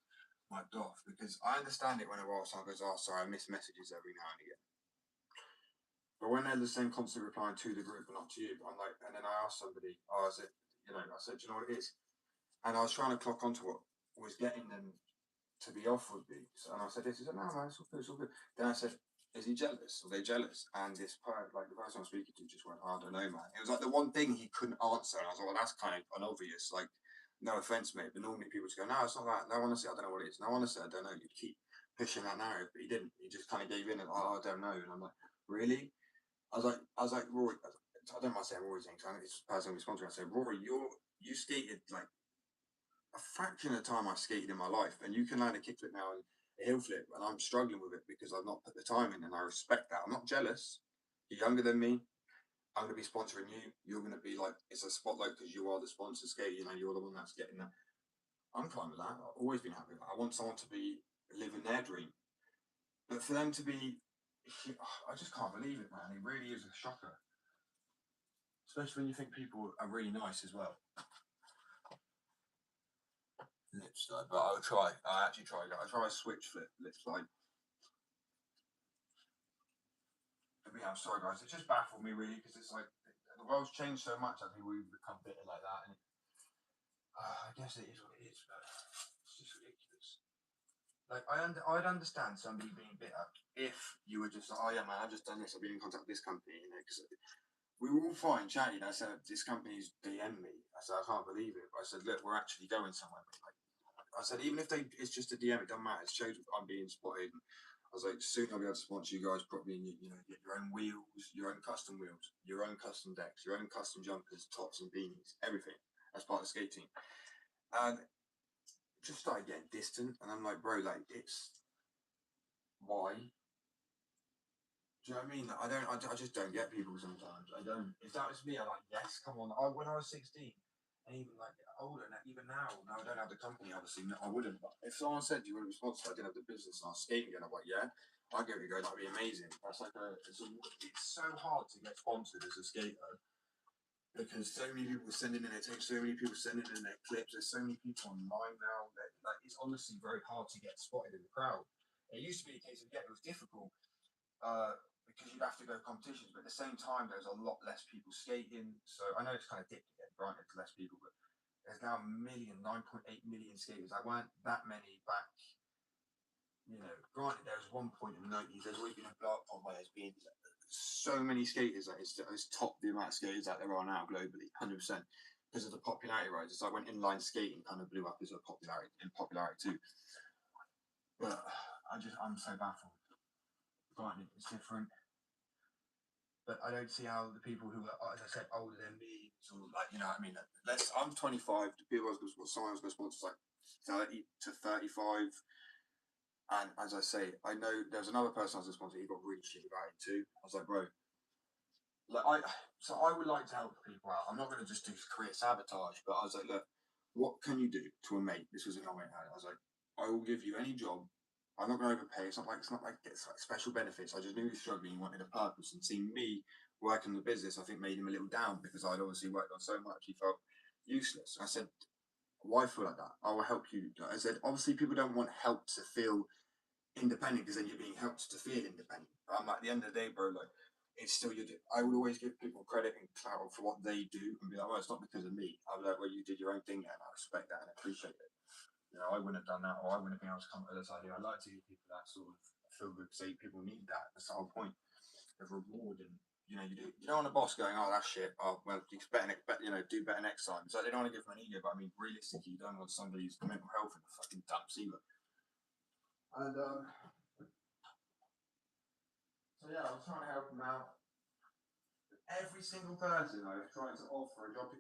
wiped off, because I understand it when a while someone goes, oh, sorry, I miss messages every now and again. But when they're the same constant replying to the group and not to you, I'm like, and then I ask somebody, oh, is it, you know, I said, do you know what it is? And I was trying to clock onto what was getting them to be offered these. And I said, this is no man, it's all good, it's all good. Then I said, is he jealous? Are they jealous? And this like the person I'm speaking to just went, I don't know, man. It was like the one thing he couldn't answer. And I was like, well, that's kind of unobvious. Like, no offense, mate, but normally people just go, no, it's not that. No, honestly, I don't know what it is. No, honestly, I don't know. You'd keep pushing that narrative, but he didn't. He just kind of gave in and, oh, I don't know. And I'm like, really? I was like, Rory, I don't mind saying Rory's name, because I know this person who's sponsoring. I said, Rory, you skated like a fraction of the time I skated in my life, and you can land a kickflip now and a heel flip, and I'm struggling with it because I've not put the time in, and I respect that. I'm not jealous. You're younger than me. I'm going to be sponsoring you. You're going to be like, it's a spotlight because you are the sponsor skate. You know, you're the one that's getting that. I'm fine with that. I've always been happy with that. I want someone to be living their dream, but for them to be, I just can't believe it, man. It really is a shocker, especially when you think people are really nice as well. Lip slide, but I'll try. I actually tried it. I try a switch flip lip slide. But yeah, I'm sorry guys. It just baffled me really because it's like the world's changed so much. I think we've become bitter like that, and I guess it is what it is. But it's just ridiculous. Like I'd understand somebody being bitter if you were just like, oh yeah man, I've just done this. I've been in contact with this company, you know, because we were all fine chatting. I said this company's DM me. I said I can't believe it. But I said look, we're actually going somewhere. Like, I said, even if it's just a DM, it doesn't matter. It shows I'm being spotted. I was like, soon I'll be able to sponsor you guys properly, and you know, get your own wheels, your own custom wheels, your own custom decks, your own custom jumpers, tops and beanies, everything as part of the skate team. And it just started getting distant, and I'm like, bro, like it's why? Do you know what I mean? I just don't get people sometimes. I don't. If that was me, I'm like, yes, come on. When I was 16, and even like older, and even now, I don't have the company, obviously, no, I wouldn't. But if someone said you want to be sponsored, I didn't have the business and I was skating again, I'm like, yeah, I'll give it a go, that'd be amazing. That's like it's so hard to get sponsored as a skater because so many people are sending in their tapes, so many people sending in their clips, there's so many people online now that like it's honestly very hard to get spotted in the crowd. It used to be a case of, yeah, it was difficult because you'd have to go competitions, but at the same time, there's a lot less people skating. So I know it's kind of dipped again, granted, it's less people, but there's now 9.8 million skaters. There weren't that many back, you know, granted, there was one point in the 90s, there's always been a blow up on where there's been so many skaters that it's topped the amount of skaters that there are now globally, 100%. Because of the popularity rise. It's like when inline skating kind of blew up as a popularity too. But I'm so baffled. Granted, it's different. But I don't see how the people who are, as I said, older than me, sort of like, you know what I mean? I'm 25, the people someone was going to sponsor is like 30 to 35. And as I say, I know there's another person I was going to sponsor, he got really shit about it too. I was like, bro, so I would like to help people out. I'm not going to just do career sabotage, but I was like, look, what can you do to a mate? This was in my mate. I was like, I will give you any job. I'm not going to overpay. It's not like it's like special benefits. I just knew he was struggling. He wanted a purpose, and seeing me working the business, I think made him a little down because I'd obviously worked on so much. He felt useless. I said, why feel like that? I will help you. I said, obviously, people don't want help to feel independent because then you're being helped to feel independent. But I'm like, at the end of the day, bro, like it's still I would always give people credit and clout for what they do and be like, well, it's not because of me. I'm like, well, you did your own thing and I respect that and appreciate it. You know, I wouldn't have done that, or I wouldn't have been able to come up with this idea. I like to give people that sort of feel good because people need that. That's the whole point of reward. And you know, you don't want a boss going, oh, that's shit. Oh, well, you do better next time. So they don't want to give them an ego, but I mean, realistically, you don't want somebody's mental health in the fucking dumps either. And so yeah, I was trying to help them out. Every single person I was trying to offer a job,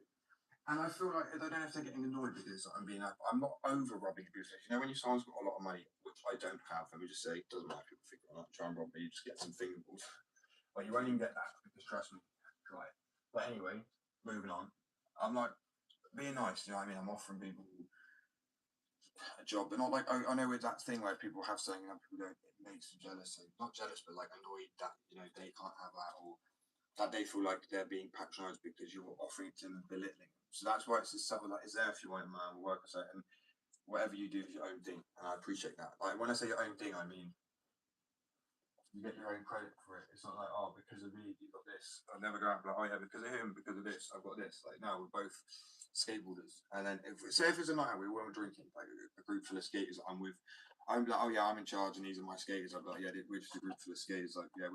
and I feel like I don't know if they're getting annoyed because I'm not over robbing abuse. You know, when someone's got a lot of money, which I don't have, let me just say, it doesn't matter if people think I'm not trying to rob me, you just get some fingerballs. Well, you won't even get that because trust me, try it. But anyway, moving on. I'm like being nice, you know what I mean? I'm offering people a job, but not like I know it's that thing where people have something and people don't, it makes them jealous. So not jealous, but like annoyed that you know they can't have that, or that they feel like they're being patronised because you're offering it to them and belittling them. So that's why it's just something like, is there if you want a man, work or something, and whatever you do is your own thing, and I appreciate that. Like when I say your own thing, I mean you get your own credit for it. It's not like, oh, because of me, you got this. I'll never go out and be like, oh yeah, because of him, because of this, I've got this. Like no, we're both skateboarders, and then if it's a night out, we weren't drinking, like a group full of skaters that I'm with, I'm like, oh yeah, I'm in charge, and these are my skaters. I'm like, yeah, we're just a group full of skaters. Like, yeah,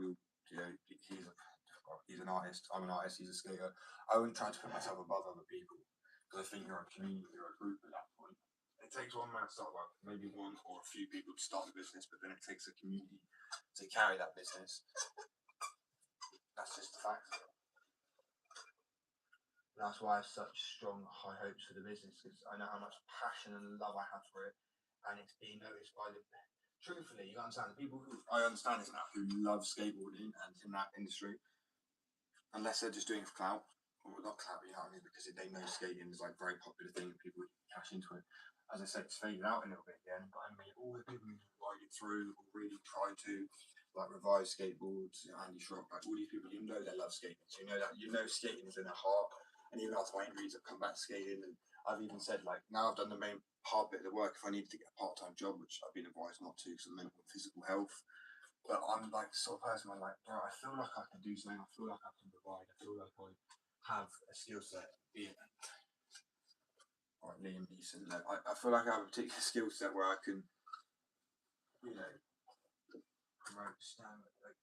he's an artist, I'm an artist, he's a skater. I wouldn't try to put myself above other people because I think you're a community, you're a group at that point. It takes one man to start, well, maybe one or a few people to start the business, but then it takes a community to carry that business. That's just the fact of it. That's why I have such strong high hopes for the business, because I know how much passion and love I have for it, and it's being noticed by the. Truthfully, you understand the people who I understand is now who love skateboarding and in that industry, unless they're just doing it for clout, or not clout, you know what I mean, because they know skating is like a very popular thing and people cash into it. As I said, it's faded out a little bit again, but I mean, all the people who ride it through or really try to like revive skateboards, Andy Schrock, like all these people, you know they love skating. So you know skating is in their heart. And even after my injuries, I've come back skating, and I've even said like now I've done the main hard bit of the work. If I needed to get a part-time job, which I've been advised not to, because of mental and physical health. But I'm like sort of person. I'm like, bro, I feel like I can do something. I feel like I can provide. I feel like I have a skill set. Be it like Liam Neeson. Like, I feel like I have a particular skill set where I can, you know, promote stand. Like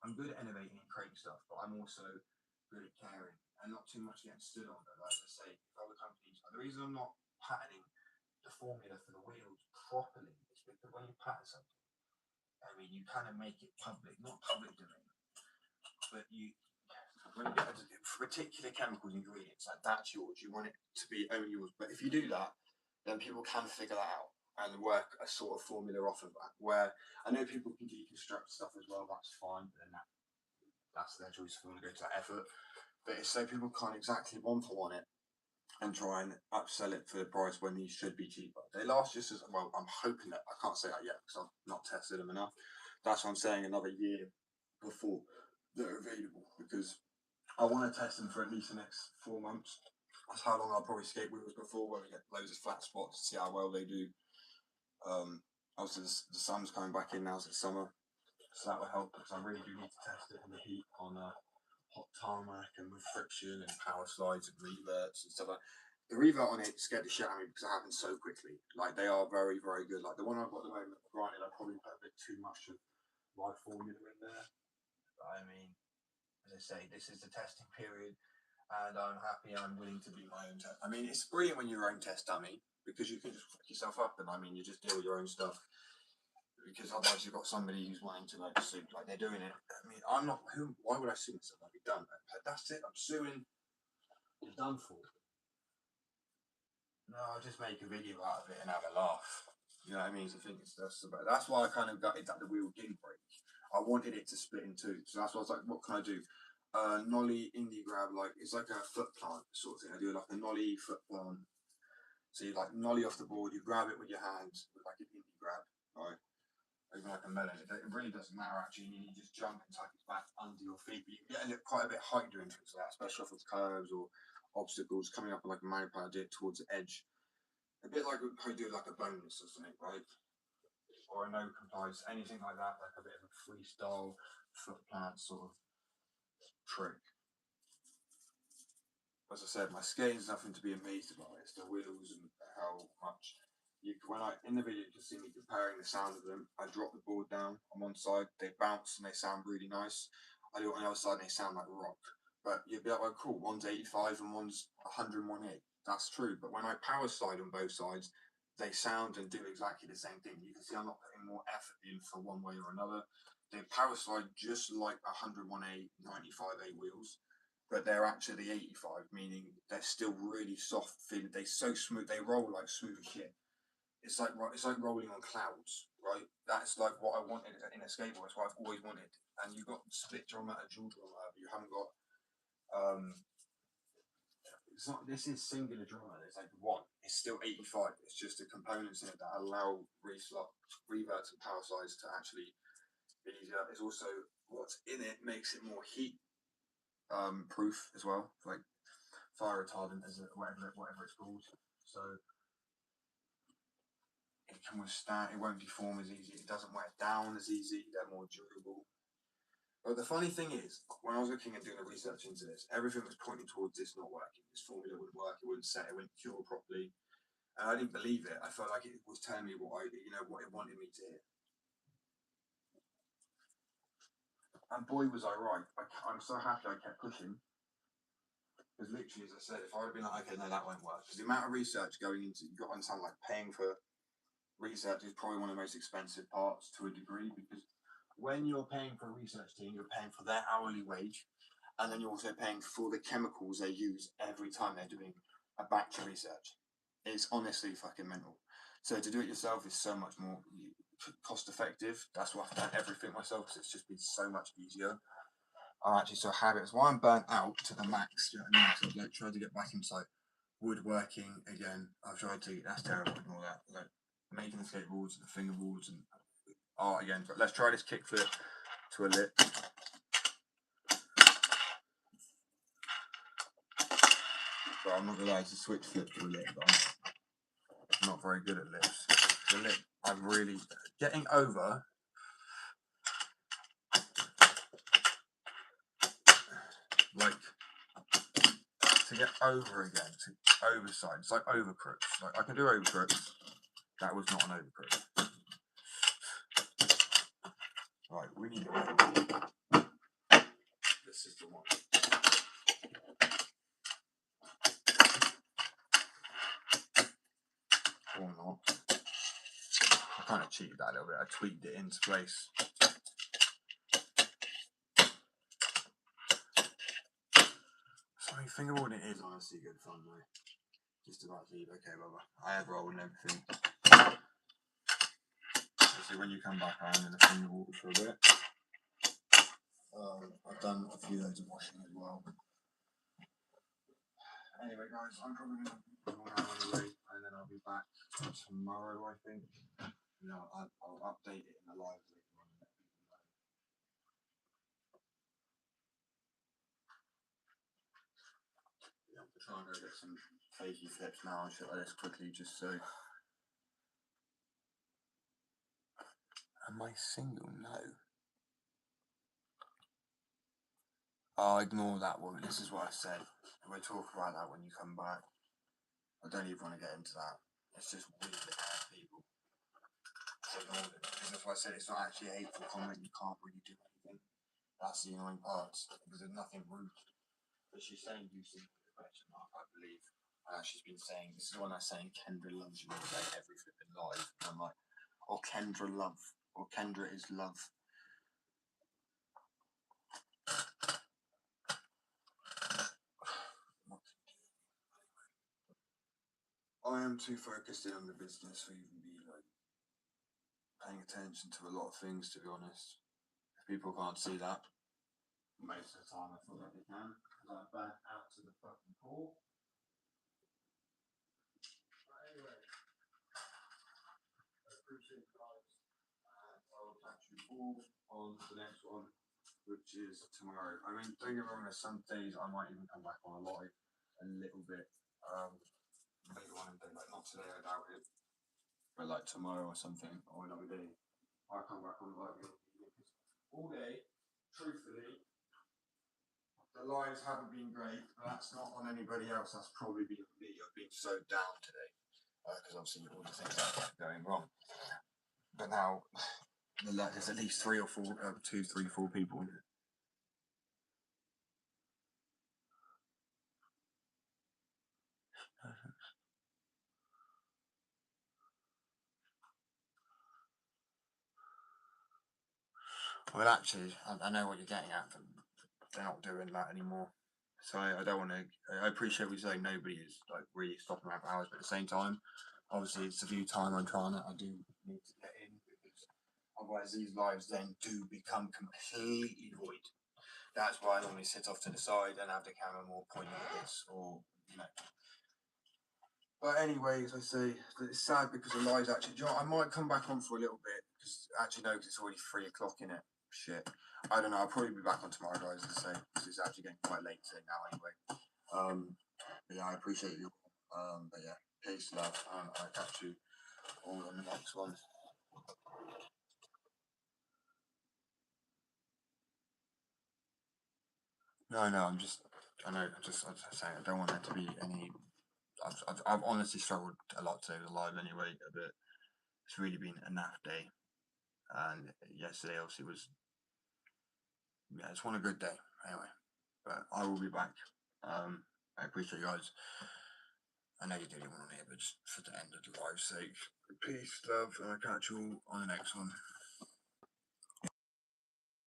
I'm good at innovating and creating stuff, but I'm also good at caring and not too much getting stood on. But like I say, other companies. Like, the reason I'm not patterning the formula for the wheels properly is because when you pattern something, I mean, you kind of make it public, not public domain, but when you get into particular chemical ingredients, like that's yours. You want it to be only yours. But if you do that, then people can figure that out and work a sort of formula off of that. Where I know people can deconstruct stuff as well. That's fine, but then that's their choice if they want to go to that effort. But it's so people can't exactly one for one it and try and upsell it for the price when these should be cheaper. They last just as well. I'm hoping that I can't say that yet because I've not tested them enough. That's what I'm saying. Another year before they're available, because I want to test them for at least the next 4 months. That's how long I'll probably skate wheels before, where we get loads of flat spots to see how well they do. Obviously the sun's coming back in now, so it's summer, so that will help because I really do need to test it in the heat on hot tarmac and with friction and power slides and reverts and stuff like that. The revert on it scared the shit out of me because it happens so quickly. Like, they are very, very good. Like the one I've got at the moment, granted, I probably put a bit too much of my formula in there. But I mean, as I say, this is the testing period, and I'm happy I'm willing to be my own test. I mean, it's brilliant when you're your own test dummy, because you can just fuck yourself up, and I mean, you just deal with your own stuff. Because otherwise you've got somebody who's wanting to like sue, like they're doing it. I mean, I'm not. Why would I sue myself? I'd be done. That's it. I'm suing. You're done for. No, I'll just make a video out of it and have a laugh. You know what I mean? So I think that's why I kind of gutted that the wheel didn't break. I wanted it to split in two, so that's why I was like, what can I do? Nollie indie grab, like it's like a foot plant sort of thing. I do like a nollie foot plant. So you like nollie off the board, you grab it with your hands with like an indie grab, right? Even like a melon. It really doesn't matter actually. You just jump and tuck it back under your feet. But you can get quite a bit of height doing things like that, especially off of curves or obstacles, coming up like a manipulator did towards the edge. A bit like how you do like a bonus or something, right? Or a no complies, anything like that, like a bit of a freestyle foot plant sort of trick. As I said, my skating's nothing to be amazed about. It's the wheels and how much. In the video, you can see me comparing the sound of them. I drop the board down on one side, they bounce and they sound really nice. I do it on the other side and they sound like rock. But you'd be like, oh, cool, one's 85 and one's 118. That's true. But when I power slide on both sides, they sound and do exactly the same thing. You can see I'm not putting more effort in for one way or another. They power slide just like 101A, 95A wheels, but they're actually 85, meaning they're still really soft feeling. They're so smooth, they roll like smooth as shit. It's like rolling on clouds, right? That's like what I wanted in a skateboard. That's what I've always wanted. And you've got split drum out of dual drum out. You haven't got it's not. This is singular drum. It's like one. It's still 85. It's just the components in it that allow reverts and power slides to actually be easier. It's also what's in it makes it more heat proof as well, like fire retardant, as whatever it's called. So it can withstand, it won't deform as easy, it doesn't wear down as easy, they're more durable. But the funny thing is, when I was looking and doing the research into this, everything was pointing towards this not working. This formula wouldn't work. It wouldn't set. It wouldn't cure properly. And I didn't believe it. I felt like it was telling me what what it wanted me to hear. And boy, was I right. I'm so happy I kept pushing. Because literally, as I said, if I had been like, okay, no, that won't work. Because the amount of research going into, you've got to understand, like, paying for research is probably one of the most expensive parts to a degree. Because when you're paying for a research team, you're paying for their hourly wage. And then you're also paying for the chemicals they use every time they're doing a batch of research. It's honestly fucking mental. So to do it yourself is so much more cost effective. That's why I've done everything myself, because it's just been so much easier. I'm actually so happy. That's why I'm burnt out to the max. Do you know what I mean? So I've like tried to get back into like woodworking again. I've tried to. That's terrible and all that. Like making the skateboards and the fingerboards and art again. But let's try this kickflip to a lip. But I'm not gonna lie, it's a switch flip to a lip. But I'm not very good at lips. The lip, I'm really getting over. Like to get over again, to overside. It's like overcrooks. Like I can do overcrooks. That was not an overcrook. Right, we need it. This is the one. Or not. I kind of cheated that a little bit. I tweaked it into place. Sorry, fingerboarding is honestly good fun, though. Just about to leave. Okay, Bubba. I have rolled and everything. So when you come back, I'm in the fingerboard for a bit. I've done a few loads of washing as well. Anyway, guys, I'm probably going to go now anyway, and then I'll be back tomorrow, I think. You know, I'll update it in the live later on. Yeah, I'm trying to get some crazy flips now and shit like this quickly, just so. Am I single? No. I'll ignore that one. This is what I said. We'll talk about that when you come back. I don't even want to get into that. It's just weird people. So ignore it. Because that's why I said it's not actually a hateful comment. You can't really do anything. That's the annoying part. Because there's nothing rude. But she's saying you see the question mark, I believe. She's been saying, this is the one that's saying Kendra loves you all day, every flipping live. And I'm like, or Kendra love. Or Kendra is love. I am too focused in on the business for even be like paying attention to a lot of things, to be honest. If people can't see that, most of the time I feel like they can, because I burnt out to the fucking core. But anyway, I appreciate you guys, and I will catch you all on the next one, which is tomorrow. I mean, don't get me wrong, there's some days I might even come back on a live a little bit later on in the day, like not today, I doubt it, but like tomorrow or something, or another day, I'll come back on live all day. Truthfully, the lives haven't been great, but that's not on anybody else. That's probably been me. I've been so down today because obviously all the things that are going wrong. But now there's at least 3 or 4, 2, 3, 4 people in it. Well, actually, I know what you're getting at. But they're not doing that anymore. So I don't want to. I appreciate what you're saying. Nobody is like really stopping around for hours, but at the same time, obviously it's the few time I'm trying it. I do need to get in because otherwise these lives then do become completely void. That's why I normally sit off to the side and have the camera more pointing at this, or you know. But anyway, as I say, it's sad because the lives actually. Do you know what, I might come back on for a little bit because actually no, because it's already 3 o'clock in it. Shit. I don't know. I'll probably be back on tomorrow, guys. As I say, because it's actually getting quite late today now, anyway. But yeah, I appreciate you. But yeah, peace, love, and I'll catch you all on the next one. No, I'm just saying I don't want there to be any. I've honestly struggled a lot to the live anyway. A bit. It's really been a naff day, and yesterday obviously was. Yeah, it's one a good day anyway. But I will be back. I appreciate you guys. I know you didn't want to hear, but just for the end of the live sake, peace, love, and I'll catch you all on the next one.